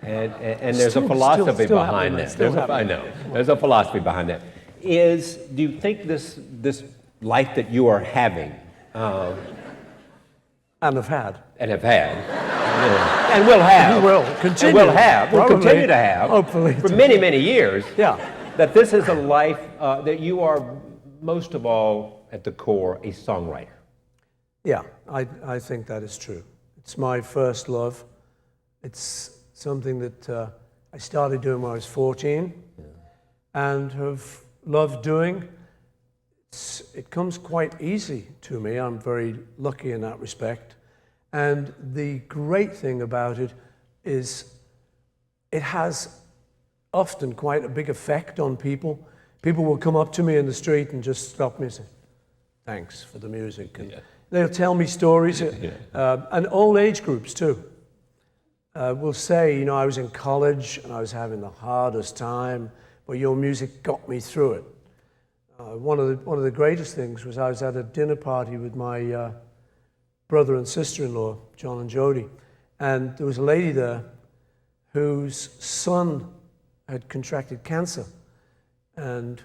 And there's a philosophy behind that. I know. There's a philosophy behind that. Do you think this life that you are having and have had. And will have. We will continue. And will have. We'll continue to have. Hopefully. For many, many years. Yeah. That this is a life that you are, most of all, at the core, a songwriter. Yeah, I think that is true. It's my first love. It's something that I started doing when I was 14 and have loved doing. It comes quite easy to me. I'm very lucky in that respect. And the great thing about it is it has often quite a big effect on people. People will come up to me in the street and just stop me and say, thanks for the music. And they'll tell me stories, and all age groups too. Will say, you know, I was in college and I was having the hardest time, but your music got me through it. One of the greatest things was I was at a dinner party with my brother and sister-in-law, John and Jody, and there was a lady there whose son had contracted cancer, and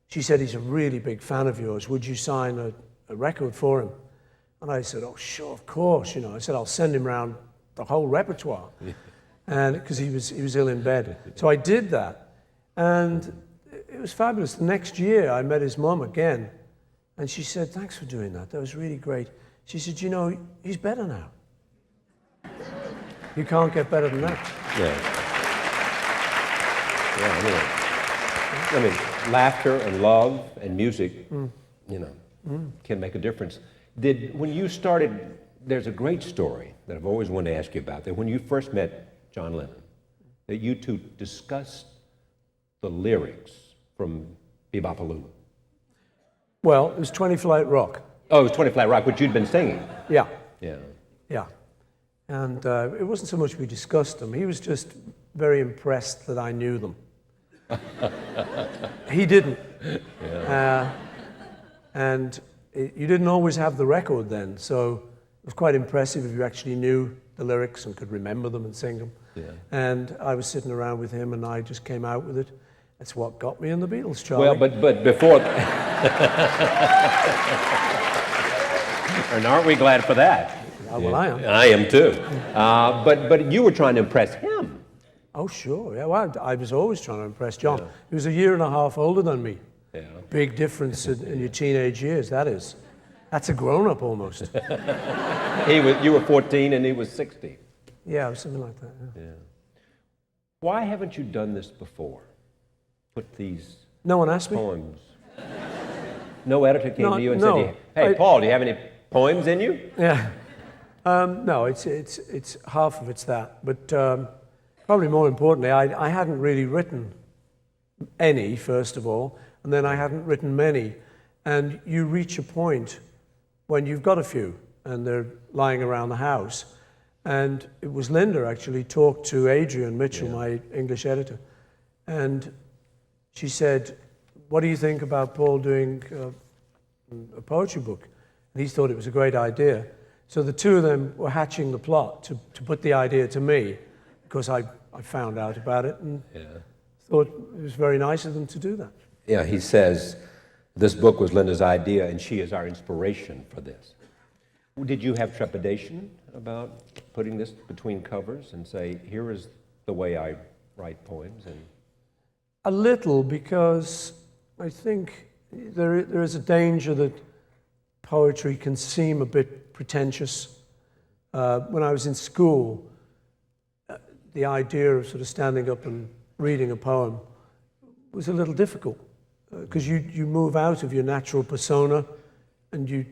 she said, he's a really big fan of yours. Would you sign a record for him? And I said, oh, sure, of course. You know, I said, I'll send him around the whole repertoire, and because he was ill in bed. So I did that, and it was fabulous. The next year, I met his mom again, and she said, thanks for doing that. That was really great. She said, you know, he's better now. You can't get better than that. I mean, laughter and love and music, you know, can make a difference. When you started, there's a great story that I've always wanted to ask you about, that when you first met John Lennon, that you two discussed the lyrics from Bebopaloo. Well, it was 20 Flight Rock. Oh, it was 20 Flat Rock, which you'd been singing. Yeah. Yeah. Yeah. And it wasn't so much we discussed them. He was just very impressed that I knew them. He didn't. Yeah. And you didn't always have the record then, so it was quite impressive if you actually knew the lyrics and could remember them and sing them. Yeah. And I was sitting around with him and I just came out with it. That's what got me in the Beatles, Charlie. Well, but before... And aren't we glad for that? Well, I am. I am too. But you were trying to impress him. Oh, sure. Yeah, well, I was always trying to impress John. Yeah. He was a year and a half older than me. Yeah. Big difference in your teenage years, that is. That's a grown-up almost. You were 14 and he was 60. Yeah, something like that. Yeah. Why haven't you done this before? Put these No one asked me. Poems. No editor came to you and said, "Hey, Paul, do you have any poems in you?" Yeah. No, it's half of it's that, but probably more importantly, I hadn't really written any, first of all, and then I hadn't written many. And you reach a point when you've got a few, and they're lying around the house. And it was Linda actually talked to Adrian Mitchell, my English editor, and she said, "What do you think about Paul doing a poetry book?" And he thought it was a great idea. So the two of them were hatching the plot to put the idea to me, because I found out about it and thought it was very nice of them to do that. Yeah, he says, this book was Linda's idea and she is our inspiration for this. Did you have trepidation about putting this between covers and say, here is the way I write poems? And a little, because I think there is a danger that poetry can seem a bit pretentious. When I was in school, the idea of sort of standing up and reading a poem was a little difficult, because you move out of your natural persona and you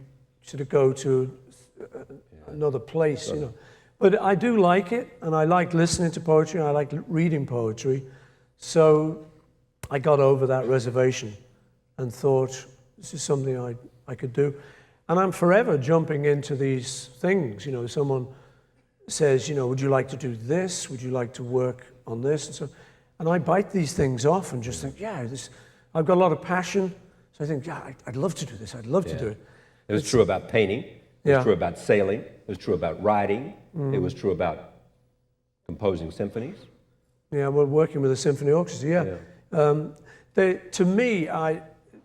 sort of go to another place, you know. But I do like it, and I like listening to poetry, and I like reading poetry. So I got over that reservation and thought, this is something I could do. And I'm forever jumping into these things. You know, someone says, you know, would you like to do this? Would you like to work on this? And I bite these things off and just think, yeah, I've got a lot of passion. So I think, yeah, I'd love to do this. I'd love to do it. It was true about painting. It was true about sailing. It was true about writing. It was true about composing symphonies. Yeah, well, working with a symphony orchestra, to me,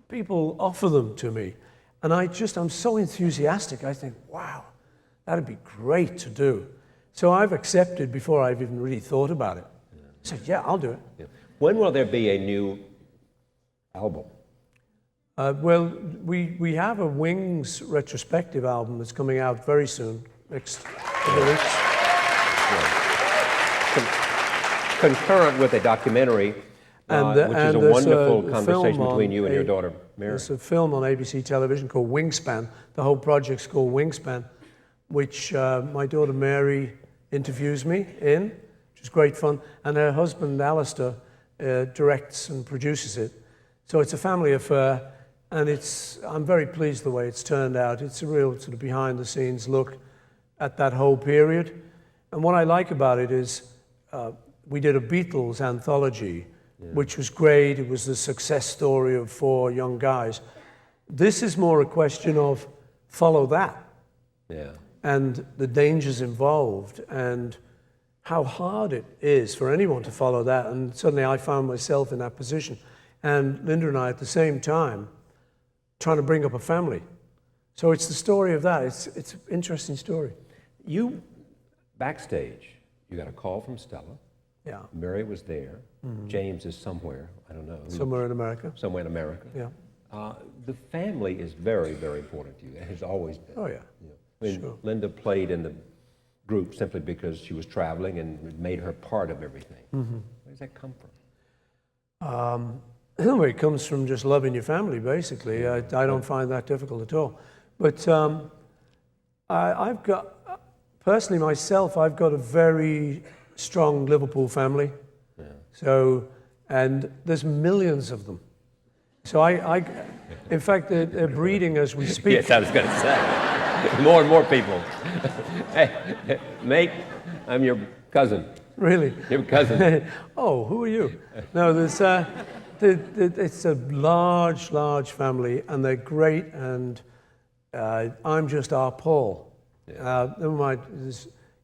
people offer them to me, and I'm so enthusiastic. I think, wow, that'd be great to do. So I've accepted before I've even really thought about it. I said, yeah, I'll do it. Yeah. When will there be a new album? Well, we have a Wings retrospective album that's coming out very soon, next couple of weeks. Concurrent with a documentary, which is a wonderful conversation between you and your daughter, Mary. There's a film on ABC television called Wingspan. The whole project's called Wingspan, which my daughter Mary interviews me in, which is great fun. And her husband, Alistair, directs and produces it. So it's a family affair, and I'm very pleased the way it's turned out. It's a real sort of behind-the-scenes look at that whole period. And what I like about it is we did a Beatles anthology, which was great. It was the success story of 4 young guys. This is more a question of follow that. Yeah. And the dangers involved and how hard it is for anyone to follow that. And suddenly I found myself in that position. And Linda and I at the same time trying to bring up a family. So it's the story of that. It's an interesting story. You, backstage, you got a call from Stella. Yeah. Mary was there. James is somewhere, I don't know. Somewhere in America. Somewhere in America. Yeah. The family is very, very important to you. It has always been. Oh, yeah. I mean, Sure. Linda played in the group simply because she was traveling and it made her part of everything. Where does that come from? Well, it comes from just loving your family, basically. I don't find that difficult at all. But I've got, personally myself, I've got a very strong Liverpool family. Yeah. So, and there's millions of them. So in fact, they're breeding as we speak. Yes, I was going to say. More and more people. Hey, mate, I'm your cousin. Really? Your cousin. Oh, who are you? No, there's it's a large, large family, and they're great, and I'm just our Paul. Never mind,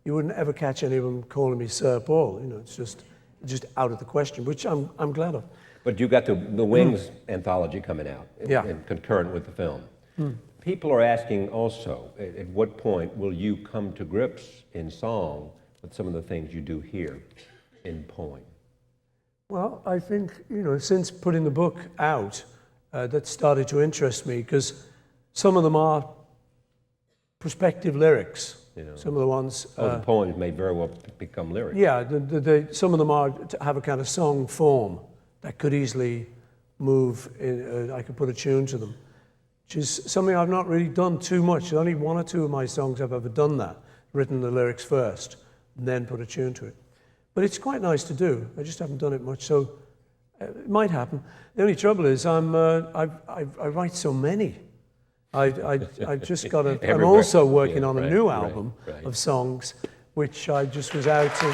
you wouldn't ever catch any of them calling me Sir Paul. You know, it's just out of the question, which I'm glad of. But you got the Wings anthology coming out, Yeah. concurrent with the film. People are asking also, at what point will you come to grips in song with some of the things you do here in poem? Well, I think, you know, since putting the book out, that started to interest me, because some of them are prospective lyrics. You know, some of the ones... the poems may very well become lyrics. Yeah, some of them are to have a kind of song form that could easily move, I could put a tune to them, which is something I've not really done too much. There's only 1 or 2 of my songs I've ever done that, written the lyrics first, and then put a tune to it. But it's quite nice to do. I just haven't done it much, so it might happen. The only trouble is I write so many. I just got to... I'm also working on a new album of songs, which I just was out in...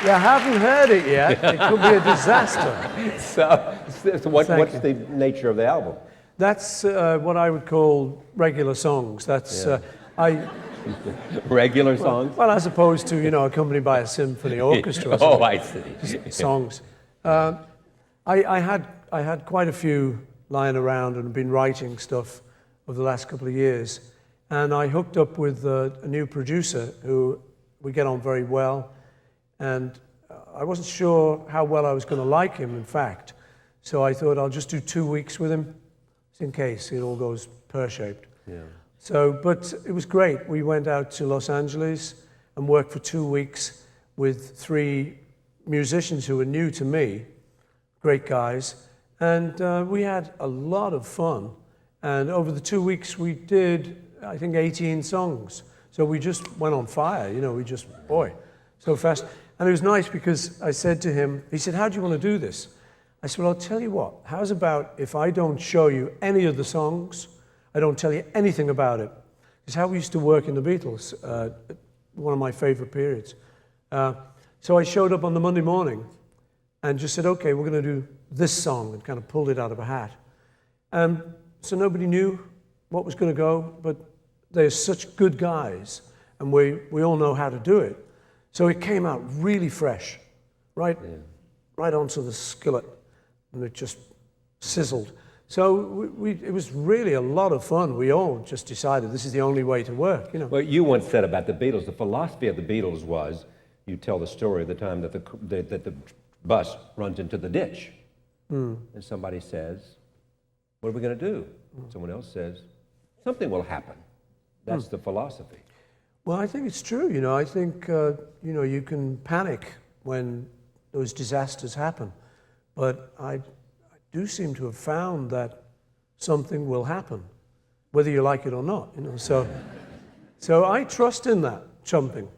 You haven't heard it yet. It could be a disaster. So what's the nature of the album? That's what I would call regular songs. That's regular songs? Well, as opposed to, you know, accompanied by a symphony orchestra. Or oh, I see. Songs. I had quite a few lying around and been writing stuff over the last couple of years. And I hooked up with a new producer who we get on very well. And I wasn't sure how well I was going to like him, in fact. So I thought I'll just do 2 weeks with him, just in case it all goes pear-shaped. Yeah. So, but it was great. We went out to Los Angeles and worked for 2 weeks with 3 musicians who were new to me, great guys. And we had a lot of fun. And over the 2 weeks, we did, I think, 18 songs. So we just went on fire, you know, we just, boy, so fast. And it was nice because I said to him, he said, how do you want to do this? I said, well, I'll tell you what, how's about if I don't show you any of the songs, I don't tell you anything about it. It's how we used to work in the Beatles, one of my favorite periods. So I showed up on the Monday morning and just said, okay, we're going to do this song, and kind of pulled it out of a hat. So nobody knew what was going to go, but they're such good guys, and we all know how to do it. So it came out really fresh, right onto the skillet, and it just sizzled. So it was really a lot of fun. We all just decided this is the only way to work, you know. Well, you once said about the Beatles, the philosophy of the Beatles was, you tell the story of the time that the bus runs into the ditch, and somebody says, what are we going to do? Someone else says, something will happen. That's the philosophy. Well, I think it's true. You know, I think, you know, you can panic when those disasters happen. But I do seem to have found that something will happen, whether you like it or not, you know. So I trust in that, something.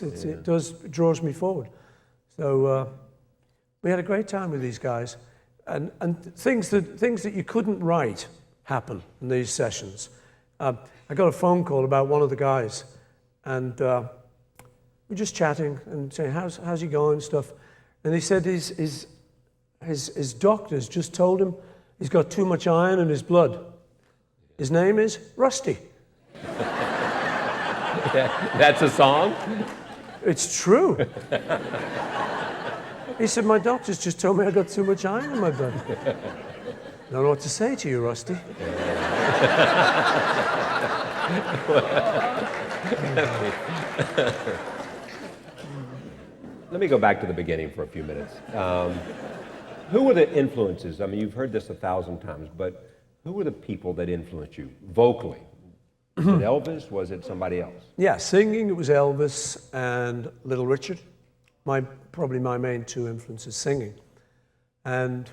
It draws me forward. So we had a great time with these guys, and things that you couldn't write happen in these sessions. I got a phone call about one of the guys, and we're just chatting and saying, how's he going and stuff. And he said his doctors just told him he's got too much iron in his blood. His name is Rusty. That's a song? It's true. He said, my doctors just told me I got too much iron in my blood. Don't know what to say to you, Rusty. Let me go back to the beginning for a few minutes. Who were the influences? I mean, you've heard this 1,000 times, but who were the people that influenced you vocally? Was it Elvis? Was it somebody else? Yeah, singing, it was Elvis and Little Richard. Probably my main two influences, singing. And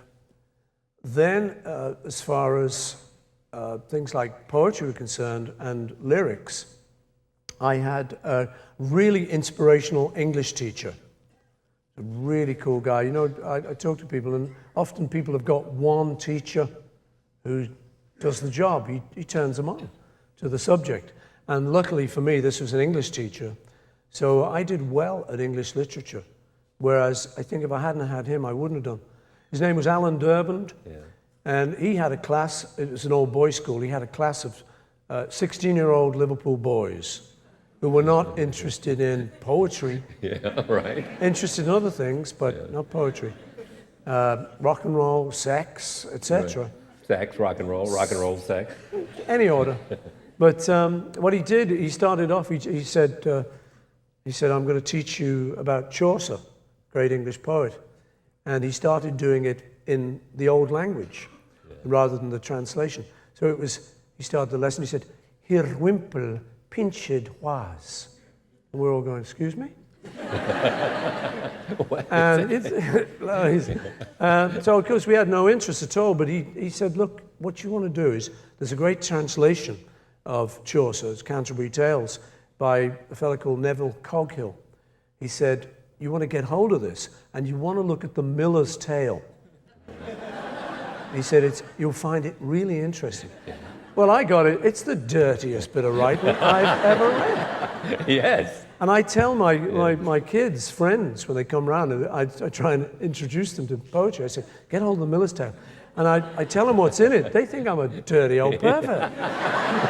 then, as far as things like poetry were concerned and lyrics, I had a really inspirational English teacher, a really cool guy. You know, I talk to people, and often people have got one teacher who does the job. He turns them on to the subject. And luckily for me, this was an English teacher. So I did well at English literature, whereas I think if I hadn't had him, I wouldn't have done. His name was Alan Durband, and he had a class, it was an old boys' school, he had a class of 16-year-old Liverpool boys who were not interested in poetry. Yeah, right. Interested in other things, but not poetry. Rock and roll, sex, etc. Right. Sex, rock and roll, sex. Any order. But what he did, he started off, he said, I'm going to teach you about Chaucer, great English poet. And he started doing it in the old language rather than the translation. So it was, he started the lesson, he said, Hir wimpel pinched was. And we're all going, excuse me? And so of course we had no interest at all, but he said, look, what you want to do is, there's a great translation of Chaucer's Canterbury Tales by a fellow called Neville Coghill. He said, you want to get hold of this, and you want to look at the Miller's Tale. He said, you'll find it really interesting. Well, I got it. It's the dirtiest bit of writing I've ever read. Yes. And I tell my kids, friends, when they come around, and I try and introduce them to poetry, I say, get hold of the Miller's Tale. And I tell them what's in it. They think I'm a dirty old pervert.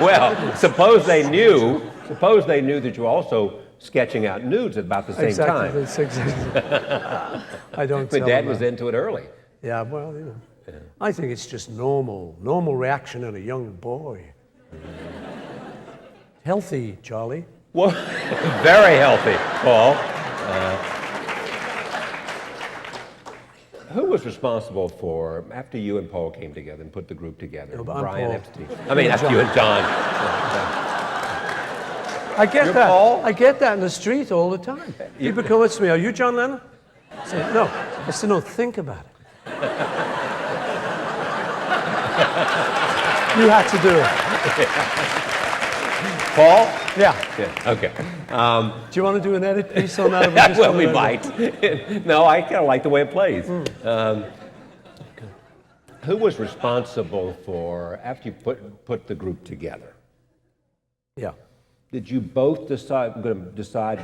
Well, suppose they knew that you're also sketching out nudes at about the same time. Exactly. I don't tell My dad them was that. into it early. Yeah, well, you know. Yeah. I think it's just normal reaction in a young boy. Healthy, Charlie. Well, very healthy, Paul. Who was responsible for, after you and Paul came together and put the group together? No, but I'm Brian Paul. Epstein. I mean, after you and John. I get You're that. Paul? I get that in the street all the time. People come up to me, are you John Lennon? I say, no. I said, no, think about it. You had to do it. Paul? Yeah. Okay. Do you want to do an edit piece on that? Or just Well, gonna we let it? might. No, I kind of like the way it plays. Who was responsible for, after you put the group together? Yeah. Did you both decide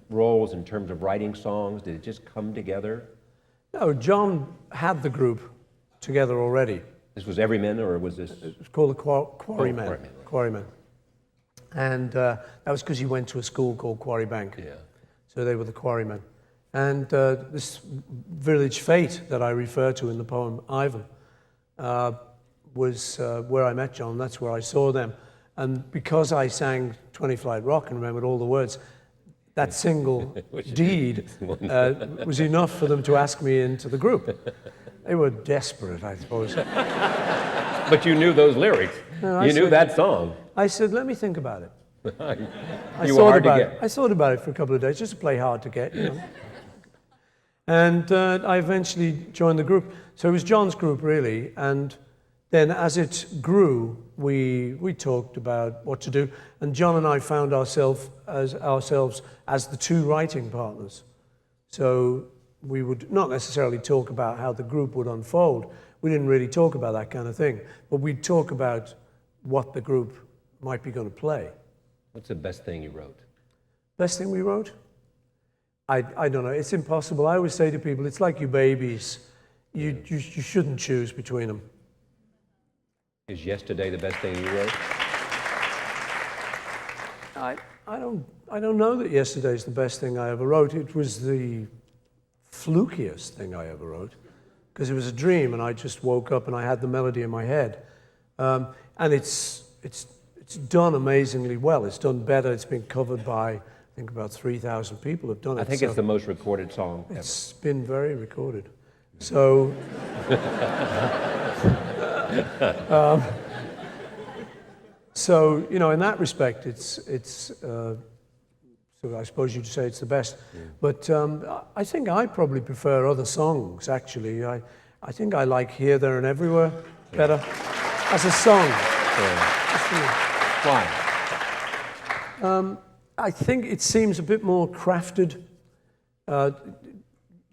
roles in terms of writing songs? Did it just come together? No, John had the group together already. This was Everymen, or was this? It was called the Quarrymen. Quarrymen. Quarrymen. And that was because he went to a school called Quarry Bank. Yeah. So they were the Quarrymen. And this village fete that I refer to in the poem Ivan was where I met John. That's where I saw them. And because I sang 20 Flight Rock and remembered all the words, that single deed was enough for them to ask me into the group. They were desperate, I suppose. But you knew those lyrics. No, you knew that song. I said, let me think about it. You were hard to get. I thought about it for a couple of days, just to play hard to get, you know. And I eventually joined the group. So it was John's group, really, and then as it grew, we talked about what to do, and John and I found ourselves as the two writing partners. So we would not necessarily talk about how the group would unfold. We didn't really talk about that kind of thing, but we'd talk about what the group might be going to play. What's the best thing you wrote? Best thing we wrote? I don't know. It's impossible. I always say to people, it's like your babies. You shouldn't choose between them. Is Yesterday the best thing you wrote? I don't know that Yesterday's the best thing I ever wrote. It was the flukiest thing I ever wrote, because it was a dream, and I just woke up and I had the melody in my head. And it's done amazingly well. It's done better. It's been covered by, I think, about 3,000 people have done it. I think it's the most recorded song ever. It's been very recorded. So, so you know, in that respect, so I suppose you'd say it's the best. Yeah. But I think I probably prefer other songs, actually. I think I like Here, There and Everywhere better as a song. Why? I think it seems a bit more crafted. You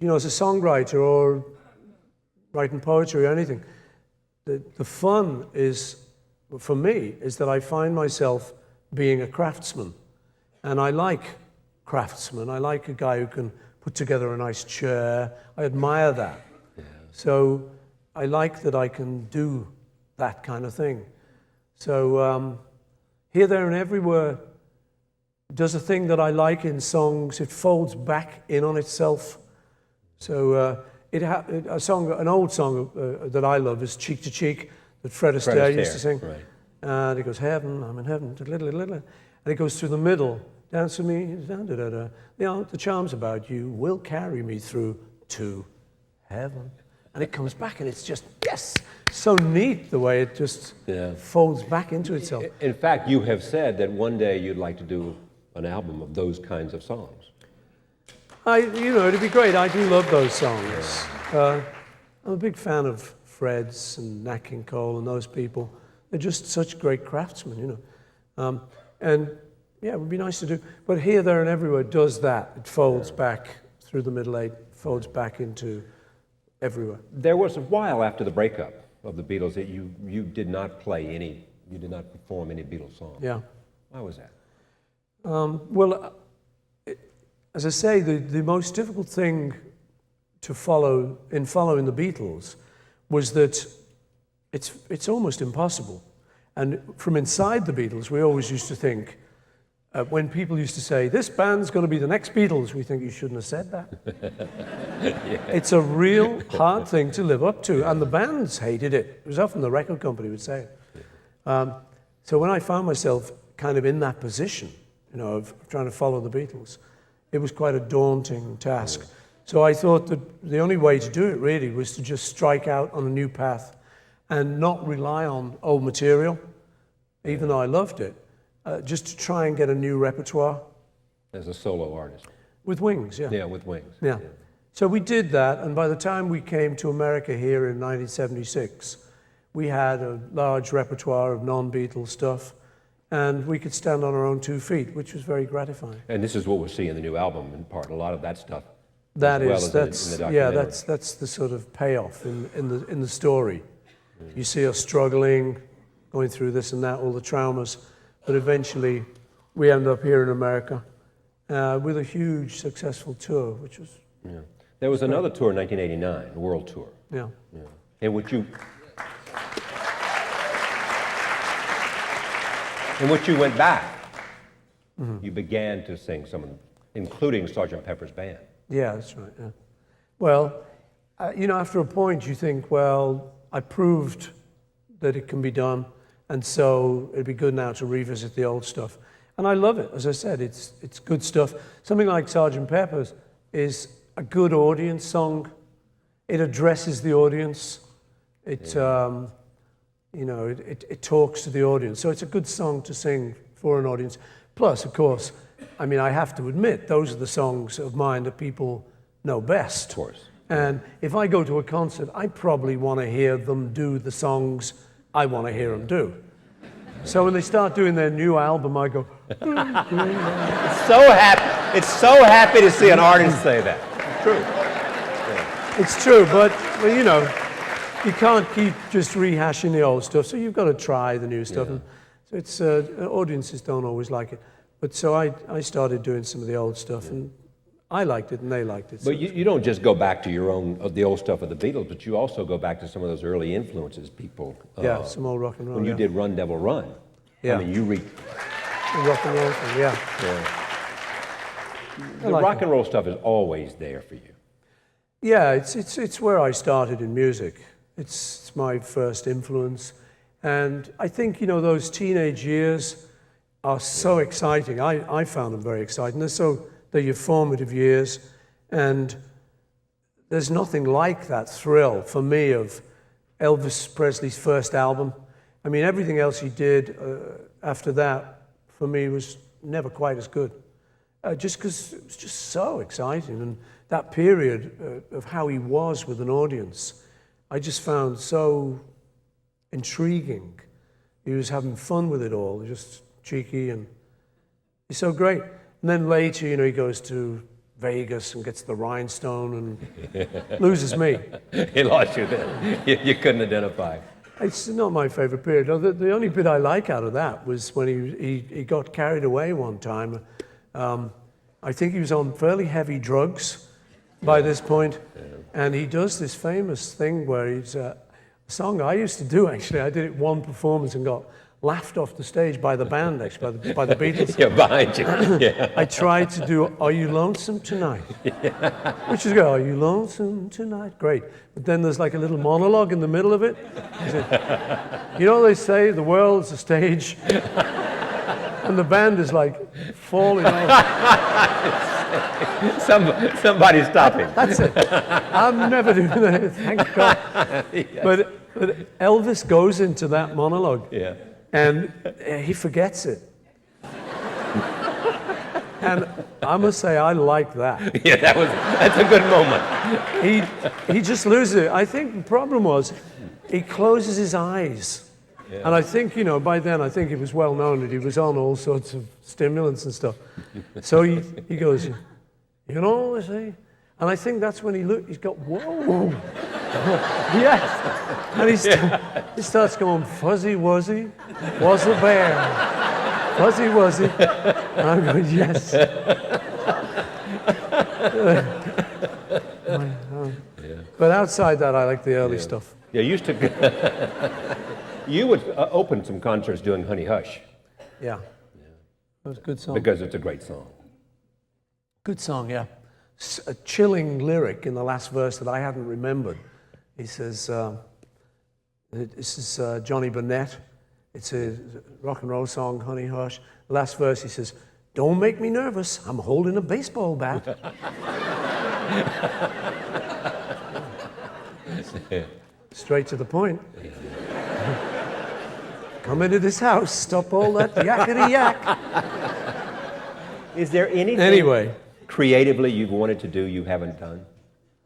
know, as a songwriter or writing poetry or anything, the fun is, for me, is that I find myself being a craftsman. And I like craftsmen. I like a guy who can put together a nice chair. I admire that. Yeah. So I like that I can do that kind of thing. So Here, There and Everywhere does a thing that I like in songs. It folds back in on itself. So an old song that I love is Cheek to Cheek, that Fred Astaire used to sing. Right. And it goes, heaven, I'm in heaven, and it goes through the middle. Dance with me, the charms about you will carry me through to heaven. And it comes back, and it's just, yes, so neat the way it just folds back into itself. In fact, you have said that one day you'd like to do an album of those kinds of songs. You know, it'd be great. I do love those songs. I'm a big fan of Fred's and Nat King Cole and those people. They're just such great craftsmen, you know. And yeah, it would be nice to do. But Here, There and Everywhere does that. It folds back through the middle eight, folds back into everywhere. There was a while after the breakup of the Beatles that you did not play any, you did not perform any Beatles songs. Yeah. Why was that? Well, as I say, the most difficult thing to follow in following the Beatles was that it's almost impossible. And from inside the Beatles, we always used to think, when people used to say, this band's going to be the next Beatles, we think you shouldn't have said that. Yeah. It's a real hard thing to live up to, and the bands hated it. It was often the record company would say it. So when I found myself kind of in that position, you know, of trying to follow the Beatles, it was quite a daunting task. Yeah. So I thought that the only way to do it really was to just strike out on a new path and not rely on old material, even though I loved it. Just to try and get a new repertoire. As a solo artist? With Wings, yeah. Yeah, with Wings. Yeah. So we did that, and by the time we came to America here in 1976, we had a large repertoire of non-Beatles stuff, and we could stand on our own 2 feet, which was very gratifying. And this is what we'll see in the new album, in part, a lot of that stuff. That's the sort of payoff in the story. Mm. You see us struggling, going through this and that, all the traumas. But eventually, we end up here in America with a huge, successful tour, which was... Yeah. There was another tour in 1989, a world tour. Yeah. In which you went back. Mm-hmm. You began to sing some of them, including Sgt. Pepper's Band. Yeah, that's right, yeah. Well, you know, after a point, you think, well, I proved that it can be done, and so it'd be good now to revisit the old stuff. And I love it. As I said, it's good stuff. Something like Sgt. Pepper's is a good audience song. It addresses the audience. It, you know, it talks to the audience. So it's a good song to sing for an audience. Plus, of course, I mean, I have to admit, those are the songs of mine that people know best. Of course. And if I go to a concert, I probably want to hear them do the songs I want to hear them do. So when they start doing their new album, I go, It's so happy to see an artist say that. It's true. it's true, but you know, you can't keep just rehashing the old stuff, so you've got to try the new stuff. And so it's, audiences don't always like it. But so I started doing some of the old stuff, and I liked it and they liked it. So But you don't just go back to your own, the old stuff of the Beatles, but you also go back to some of those early influences, people. yeah, some old rock and roll. When you did Run, Devil, Run. Yeah. I mean, you read. The rock and roll thing, yeah. The like rock it. and roll stuff is always there for you. Yeah, it's where I started in music. It's my first influence. And I think, you know, those teenage years are so exciting. I found them very exciting. They're your formative years. And there's nothing like that thrill for me of Elvis Presley's first album. I mean, everything else he did after that, for me, was never quite as good. Just because it was just so exciting. And that period of how he was with an audience, I just found so intriguing. He was having fun with it all, just cheeky, and he's so great. And then later, you know, he goes to Vegas and gets the rhinestone and loses me. He lost you then. You couldn't identify. It's not my favorite period. The only bit I like out of that was when he got carried away one time. I think he was on fairly heavy drugs by this point, and he does this famous thing where he's a song I used to do, actually. I did it one performance and got laughed off the stage by the band, actually, by the Beatles. Yeah, behind you. Yeah. I tried to do Are You Lonesome Tonight? Which is good. Are you lonesome tonight? Great. But then there's like a little monologue in the middle of it. He said, you know, they say the world's a stage, and the band is like falling off. Somebody stop him. That's it. I'm never doing that, thank God. Yes. But Elvis goes into that monologue. Yeah. And he forgets it. And I must say, I like that. Yeah, that's a good moment. He just loses it. I think the problem was he closes his eyes. Yeah. And I think, you know, by then I think it was well known that he was on all sorts of stimulants and stuff. So he goes, you know what I say? And I think that's when he's got, whoa. Yes. And he starts going, fuzzy wuzzy was a bear. Fuzzy wuzzy. And I'm going, yes. But outside that, I like the early stuff. Yeah, you would open some concerts doing Honey Hush. Yeah. That was a good song. Because it's a great song. Good song, yeah. A chilling lyric in the last verse that I hadn't remembered. He says, this is Johnny Burnett. It's a rock and roll song, Honey Hush. The last verse, he says, don't make me nervous. I'm holding a baseball bat. Straight to the point. Come into this house, stop all that yakety yak. Is there anything Anyway. creatively you've wanted to do you haven't done?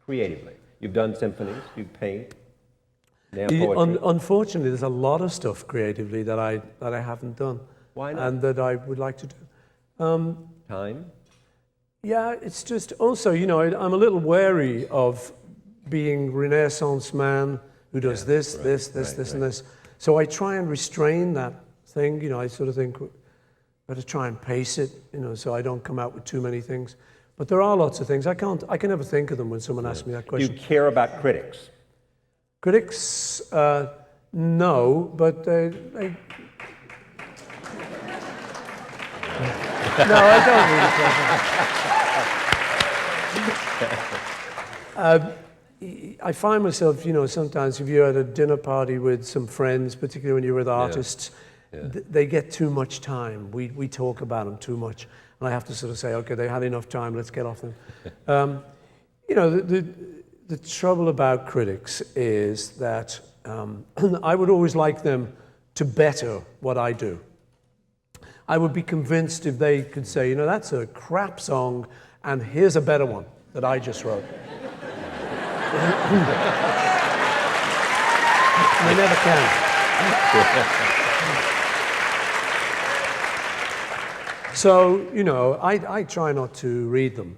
Creatively. You've done symphonies, you paint, now poetry. Unfortunately, there's a lot of stuff creatively that I haven't done. Why not? And that I would like to do. Time? Yeah, it's just also, you know, I'm a little wary of being Renaissance man who does this, and this. So I try and restrain that thing, you know, I sort of think, better try and pace it, you know, so I don't come out with too many things. But there are lots of things. I can never think of them when someone asks me that Do question. you care about critics? Critics, no, but they... No, I don't really care. I find myself, you know, sometimes if you're at a dinner party with some friends, particularly when you're with artists, they get too much time. We talk about them too much. And I have to sort of say, okay, they had enough time, let's get off them. You know, the trouble about critics is that I would always like them to better what I do. I would be convinced if they could say, you know, that's a crap song, and here's a better one that I just wrote. And they never can. So, you know, I try not to read them,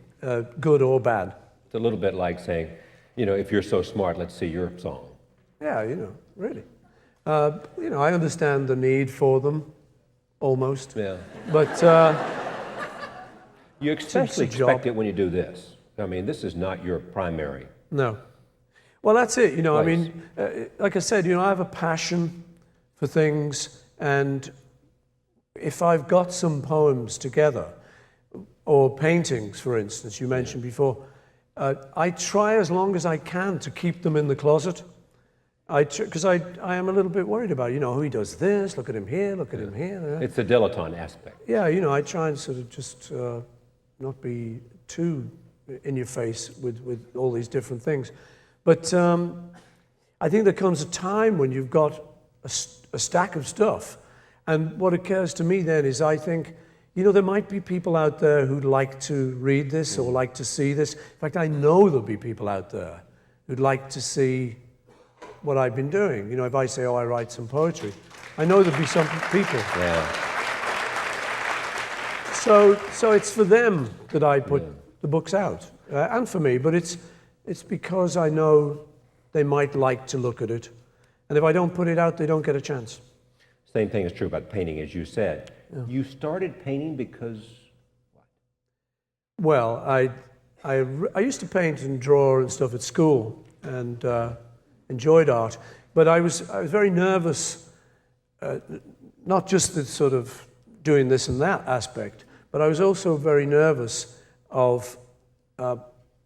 good or bad. It's a little bit like saying, you know, if you're so smart, let's see your song. Yeah, you know, really. You know, I understand the need for them, almost. Yeah. But You especially it's a job. expect it when you do this. I mean, this is not your primary. no. Well, that's it. You know, I Place. mean, like I said, you know, I have a passion for things, and if I've got some poems together, or paintings, for instance, you mentioned before, I try as long as I can to keep them in the closet. Because I am a little bit worried about, you know, he does this, look at him here, look at him here. It's the dilettante aspect. Yeah, you know, I try and sort of just not be too in your face with all these different things. But I think there comes a time when you've got a stack of stuff. And what occurs to me then is I think, you know, there might be people out there who'd like to read this or like to see this. In fact, I know there'll be people out there who'd like to see what I've been doing. You know, if I say, oh, I write some poetry, I know there'll be some people. Yeah. So it's for them that I put the books out, and for me, but it's because I know they might like to look at it. And if I don't put it out, they don't get a chance. Same thing is true about painting, as you said. Yeah. You started painting because what? Well, I used to paint and draw and stuff at school, and enjoyed art, but I was very nervous, not just the sort of doing this and that aspect, but I was also very nervous of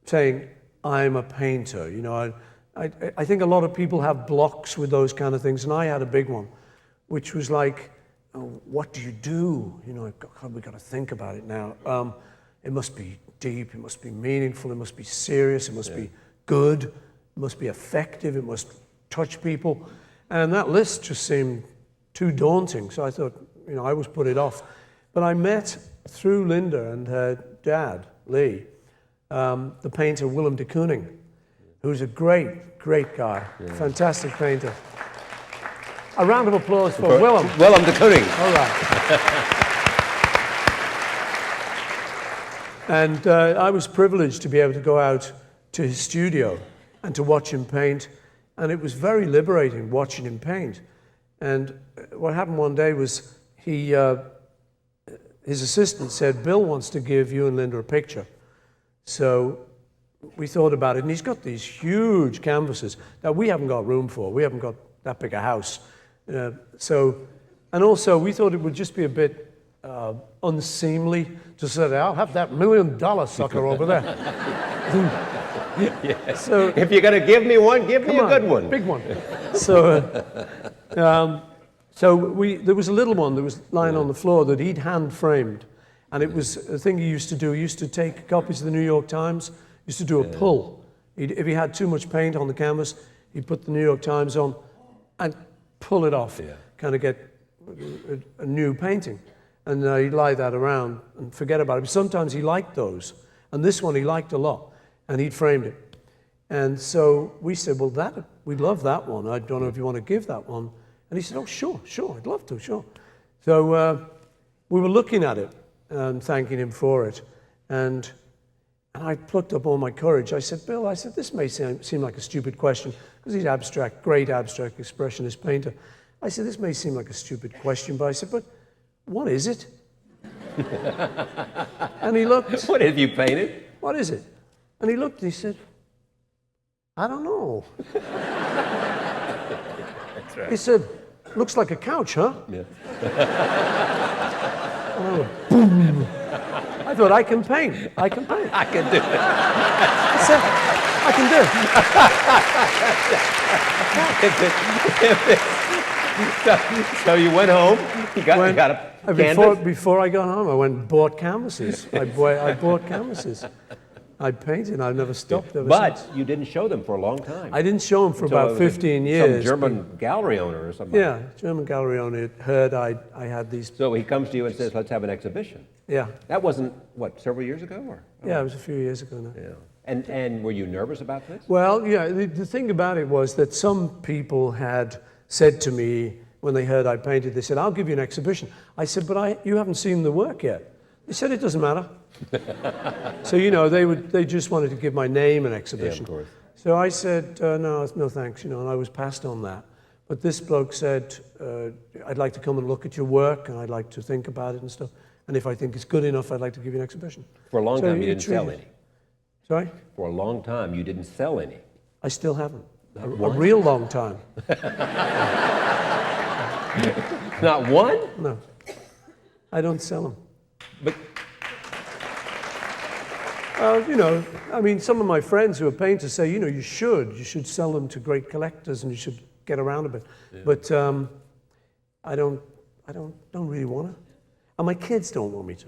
saying, I'm a painter. You know, I think a lot of people have blocks with those kind of things, and I had a big one, which was like, oh, what do you do? You know, God, we've got to think about it now. It must be deep, it must be meaningful, it must be serious, it must be good, it must be effective, it must touch people. And that list just seemed too daunting, so I thought, you know, I always put it off. But I met, through Linda and her dad, Lee, the painter Willem de Kooning, who's a great, great guy, fantastic painter. A round of applause for Willem. Willem de Kooning. All right. And I was privileged to be able to go out to his studio and to watch him paint. And it was very liberating watching him paint. And what happened one day was his assistant said, Bill wants to give you and Linda a picture. So we thought about it. And he's got these huge canvases that we haven't got room for. We haven't got that big a house. And also we thought it would just be a bit unseemly to say, I'll have that $1 million sucker over there. Yes. So, if you're going to give me one, give me a good one. Big one. So there was a little one that was lying on the floor that he'd hand framed. And it was a thing he used to do. He used to take copies of the New York Times, used to do a pull. If he had too much paint on the canvas, he'd put the New York Times on and pull it off, kind of get a new painting. And he'd lie that around and forget about it. But sometimes he liked those. And this one he liked a lot. And he'd framed it. And so we said, well, we love that one. I don't know if you want to give that one. And he said, oh, sure, I'd love to, sure. So we were looking at it and thanking him for it. And I plucked up all my courage. I said, Bill, this may seem like a stupid question, because he's great abstract expressionist painter. I said, this may seem like a stupid question, but I said, but what is it? And he looked. What have you painted? What is it? And he looked and he said, I don't know. That's right. He said, looks like a couch, huh? Yeah. Oh, boom. I thought, I can paint. I can paint. I can do it. I said, I can do it. So you went home, you got a canvas? Before I got home, I went and bought canvases. I bought canvases. I painted. I've never stopped ever since. But you didn't show them for a long time. I didn't show them for about 15 years. Some German gallery owner or something. Yeah, German gallery owner heard I had these. So he comes to you and says, let's have an exhibition. Yeah. That wasn't, several years ago? Or? Yeah, it was a few years ago now. Yeah. And were you nervous about this? Well, yeah, the thing about it was that some people had said to me, when they heard I painted, they said, I'll give you an exhibition. I said, but you haven't seen the work yet. They said, it doesn't matter. So, you know, they just wanted to give my name an exhibition. Yeah, of course. So I said, no thanks, you know, and I was passed on that. But this bloke said, I'd like to come and look at your work, and I'd like to think about it and stuff. And if I think it's good enough, I'd like to give you an exhibition. For a long time, you he didn't sell treated- any. Sorry? For a long time, you didn't sell any. I still haven't. A one? real long time. Not one? No. I don't sell them. But You know, I mean, some of my friends who are painters say, you know, you should sell them to great collectors, and you should get around a bit. Yeah. But I don't really want to, and my kids don't want me to.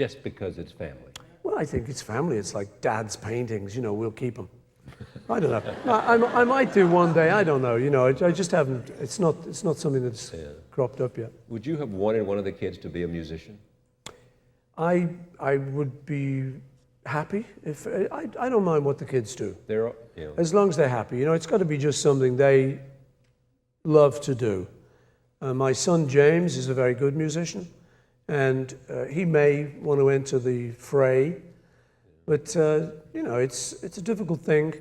just because it's family. Well, I think it's family. It's like Dad's paintings. You know, we'll keep them. I don't know. I might do one day. I don't know. You know, I just haven't. It's not something that's cropped up yet. Would you have wanted one of the kids to be a musician? I would be happy if I don't mind what the kids do. They're, you know, As long as they're happy. You know, it's got to be just something they love to do. My son James is a very good musician, and he may want to enter the fray, but you know, it's a difficult thing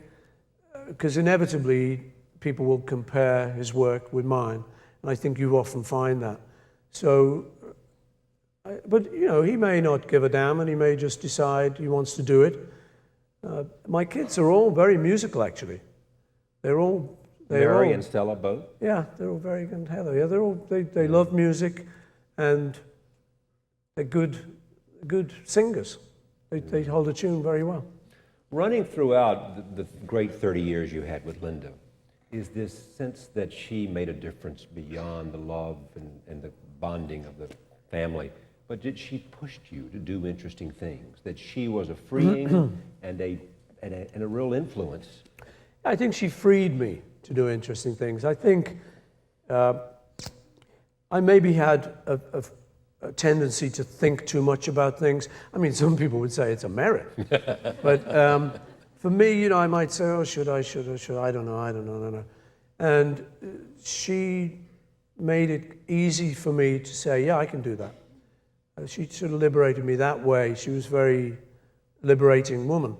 because inevitably people will compare his work with mine, and I think you often find that. So, but you know, he may not give a damn, and he may just decide he wants to do it. My kids are all very musical, actually. Mary and Stella both? Yeah, they're all very good. Heather, yeah, they love music, and they're good singers. They hold a tune very well. Running throughout the great 30 years you had with Linda, is this sense that she made a difference beyond the love and the bonding of the family, but did she push you to do interesting things? That she was a freeing and a real influence? I think she freed me to do interesting things. I think I maybe had a tendency to think too much about things. I mean, some people would say it's a merit. But for me, you know, I might say, oh, should I, I don't know. And she made it easy for me to say, yeah, I can do that. She sort of liberated me that way. She was a very liberating woman.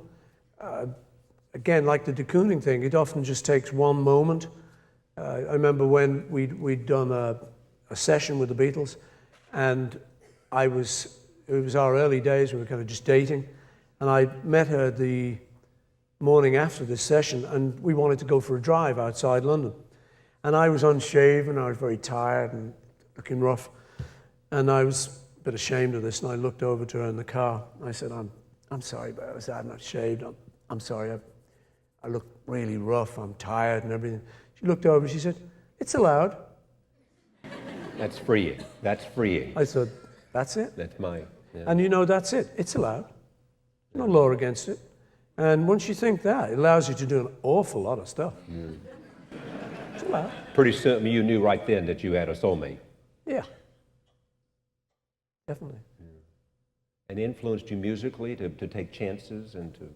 Again, like the de Kooning thing, it often just takes one moment. I remember when we'd done a session with the Beatles, and it was our early days, we were kind of just dating, and I met her the morning after this session, and we wanted to go for a drive outside London. And I was unshaven, I was very tired and looking rough, and I was a bit ashamed of this, and I looked over to her in the car. I said, I'm sorry, but I'm not shaved. I'm sorry, I look really rough, I'm tired and everything. She looked over, she said, it's allowed. That's freeing. That's freeing. I said, that's it. That's mine. Yeah. And you know, that's it. It's allowed. No law against it. And once you think that, it allows you to do an awful lot of stuff. It's allowed. Pretty soon, you knew right then that you had a soulmate. Yeah. Definitely. And influenced you musically to take chances and to...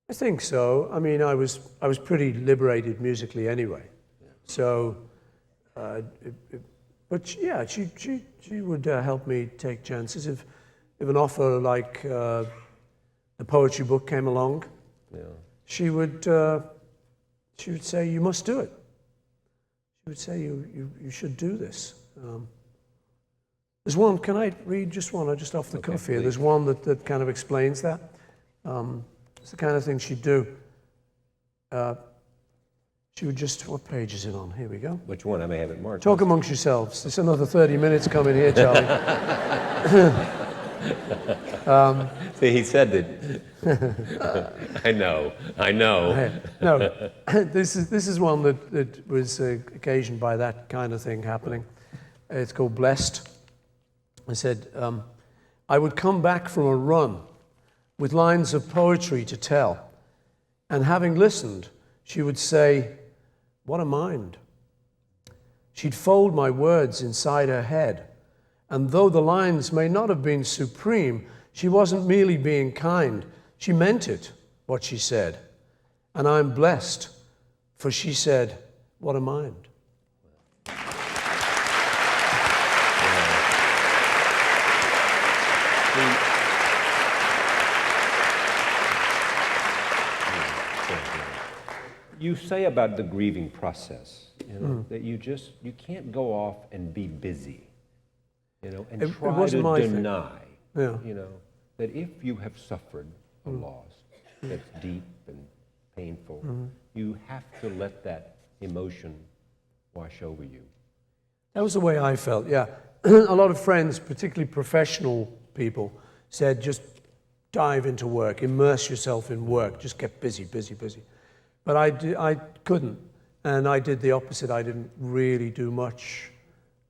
I think so. I mean, I was pretty liberated musically anyway. Yeah. So, but yeah, she would help me take chances. If an offer like the poetry book came along, she would say, you must do it. She would say, you should do this. There's one, can I read just one, just off the cuff here? Please. There's one that kind of explains that. It's the kind of thing she'd do. She would just, what page is it on? Here we go. Which one? I may have it marked. Talk amongst yourselves. There's another 30 minutes coming here, Charlie. See, he said that. I know. No, this is one that was occasioned by that kind of thing happening. It's called Blessed. I said, I would come back from a run with lines of poetry to tell, and having listened, she would say, what a mind. She'd fold my words inside her head, and though the lines may not have been supreme, she wasn't merely being kind. She meant it, what she said. And I'm blessed, for she said, what a mind. You say about the grieving process, that you can't go off and be busy, and try to deny, that if you have suffered a loss that's deep and painful, you have to let that emotion wash over you. That was the way I felt, yeah. A lot of friends, particularly professional people, said just dive into work, immerse yourself in work, just get busy, busy, busy. But I couldn't, and I did the opposite. I didn't really do much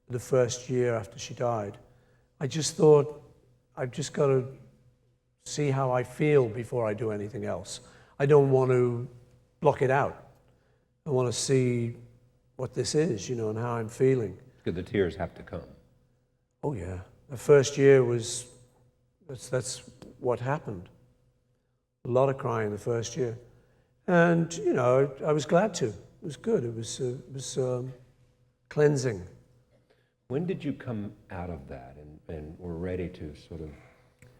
the first year after she died. I just thought, I've just got to see how I feel before I do anything else. I don't want to block it out. I want to see what this is, and how I'm feeling. Because the tears have to come. Oh yeah, the first year was, that's what happened. A lot of crying the first year. And, I was glad to. It was good. It was cleansing. When did you come out of that and were ready to sort of,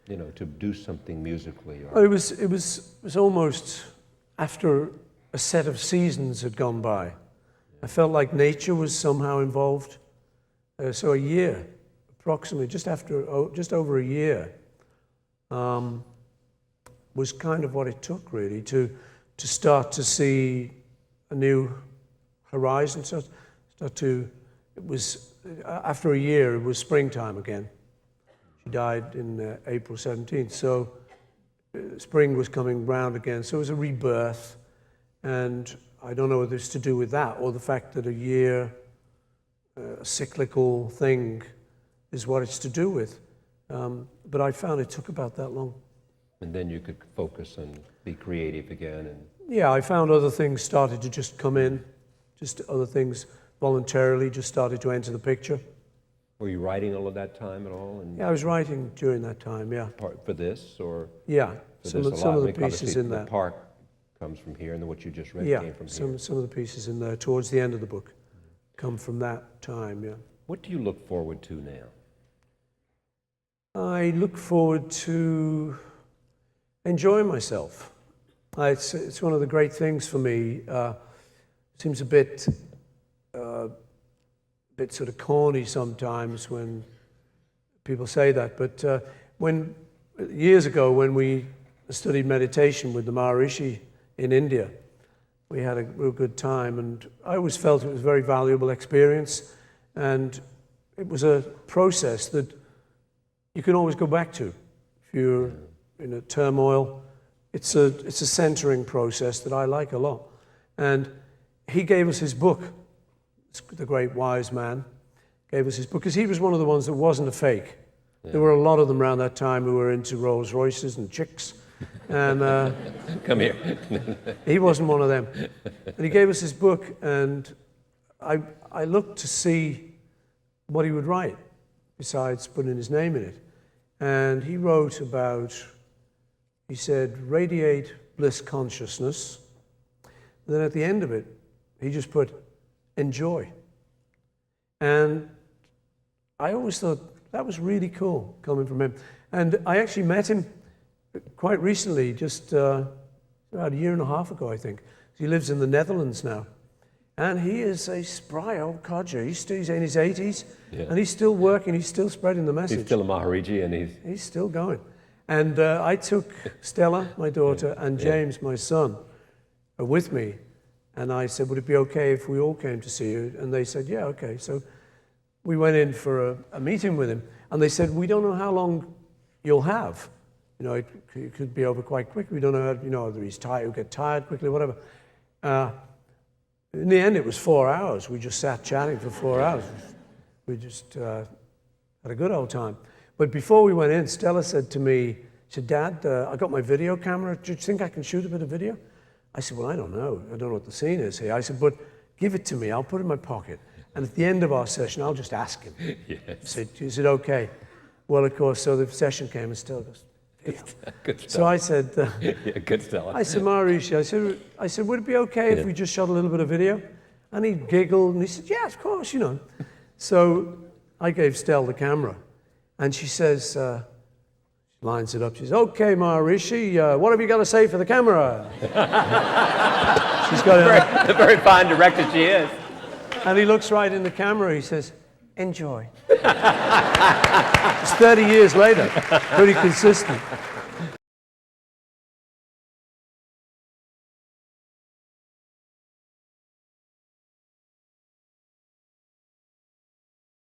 to do something musically? It was almost after a set of seasons had gone by. I felt like nature was somehow involved. So a year, approximately, just over a year, was kind of what it took, really, to start to see a new horizon. It was, after a year, it was springtime again. She died in April 17th, so spring was coming round again. So it was a rebirth, and I don't know whether it's to do with that or the fact that a year, a cyclical thing, is what it's to do with. But I found it took about that long. And then you could focus and be creative again. And yeah, I found other things started to just come in, just other things voluntarily just started to enter the picture. Were you writing all of that time at all? And yeah, I was writing during that time, yeah. For this, or? Yeah, some of the pieces in there. The park comes from here, and what you just read came from here. Some of the pieces in there towards the end of the book come from that time, yeah. What do you look forward to now? I look forward to enjoying myself. It's one of the great things for me. Seems a bit sort of corny sometimes when people say that, but years ago when we studied meditation with the Maharishi in India, we had a real good time, and I always felt it was a very valuable experience, and it was a process that you can always go back to if you're in a turmoil. It's a centering process that I like a lot. And he gave us his book, the great wise man gave us his book, because he was one of the ones that wasn't a fake. Yeah. There were a lot of them around that time who were into Rolls Royces and chicks. And come here. He wasn't one of them. And he gave us his book, and I looked to see what he would write besides putting his name in it. And he wrote about, he said, radiate bliss consciousness. And then at the end of it, he just put, enjoy. And I always thought that was really cool coming from him. And I actually met him quite recently, just about a year and a half ago, I think. He lives in the Netherlands now. And he is a spry old codger. He's in his 80s, and he's still working, he's still spreading the message. He's still a Maharaji, and he's still going. And I took Stella, my daughter, and James, my son, with me. And I said, would it be okay if we all came to see you? And they said, yeah, okay. So we went in for a meeting with him. And they said, we don't know how long you'll have. It could be over quite quickly. We don't know, whether he's tired, he'll get tired quickly, whatever. In the end, it was 4 hours. We just sat chatting for 4 hours. We just had a good old time. But before we went in, Stella said to me, she said, Dad, I got my video camera. Do you think I can shoot a bit of video? I said, well, I don't know. I don't know what the scene is here. I said, but give it to me. I'll put it in my pocket. And at the end of our session, I'll just ask him. Yes. I said, is it okay? Well, of course, so the session came and Stella goes, good stuff. So I said, yeah, good Stella. I said, Maharishi, I said, would it be okay if we just shot a little bit of video? And he giggled, and he said, yeah, of course, you know. So I gave Stell the camera, and she says, she lines it up, she says, okay, Maharishi, what have you got to say for the camera? She's got The very fine director she is. And he looks right in the camera, he says, enjoy. It's 30 years later, pretty consistent.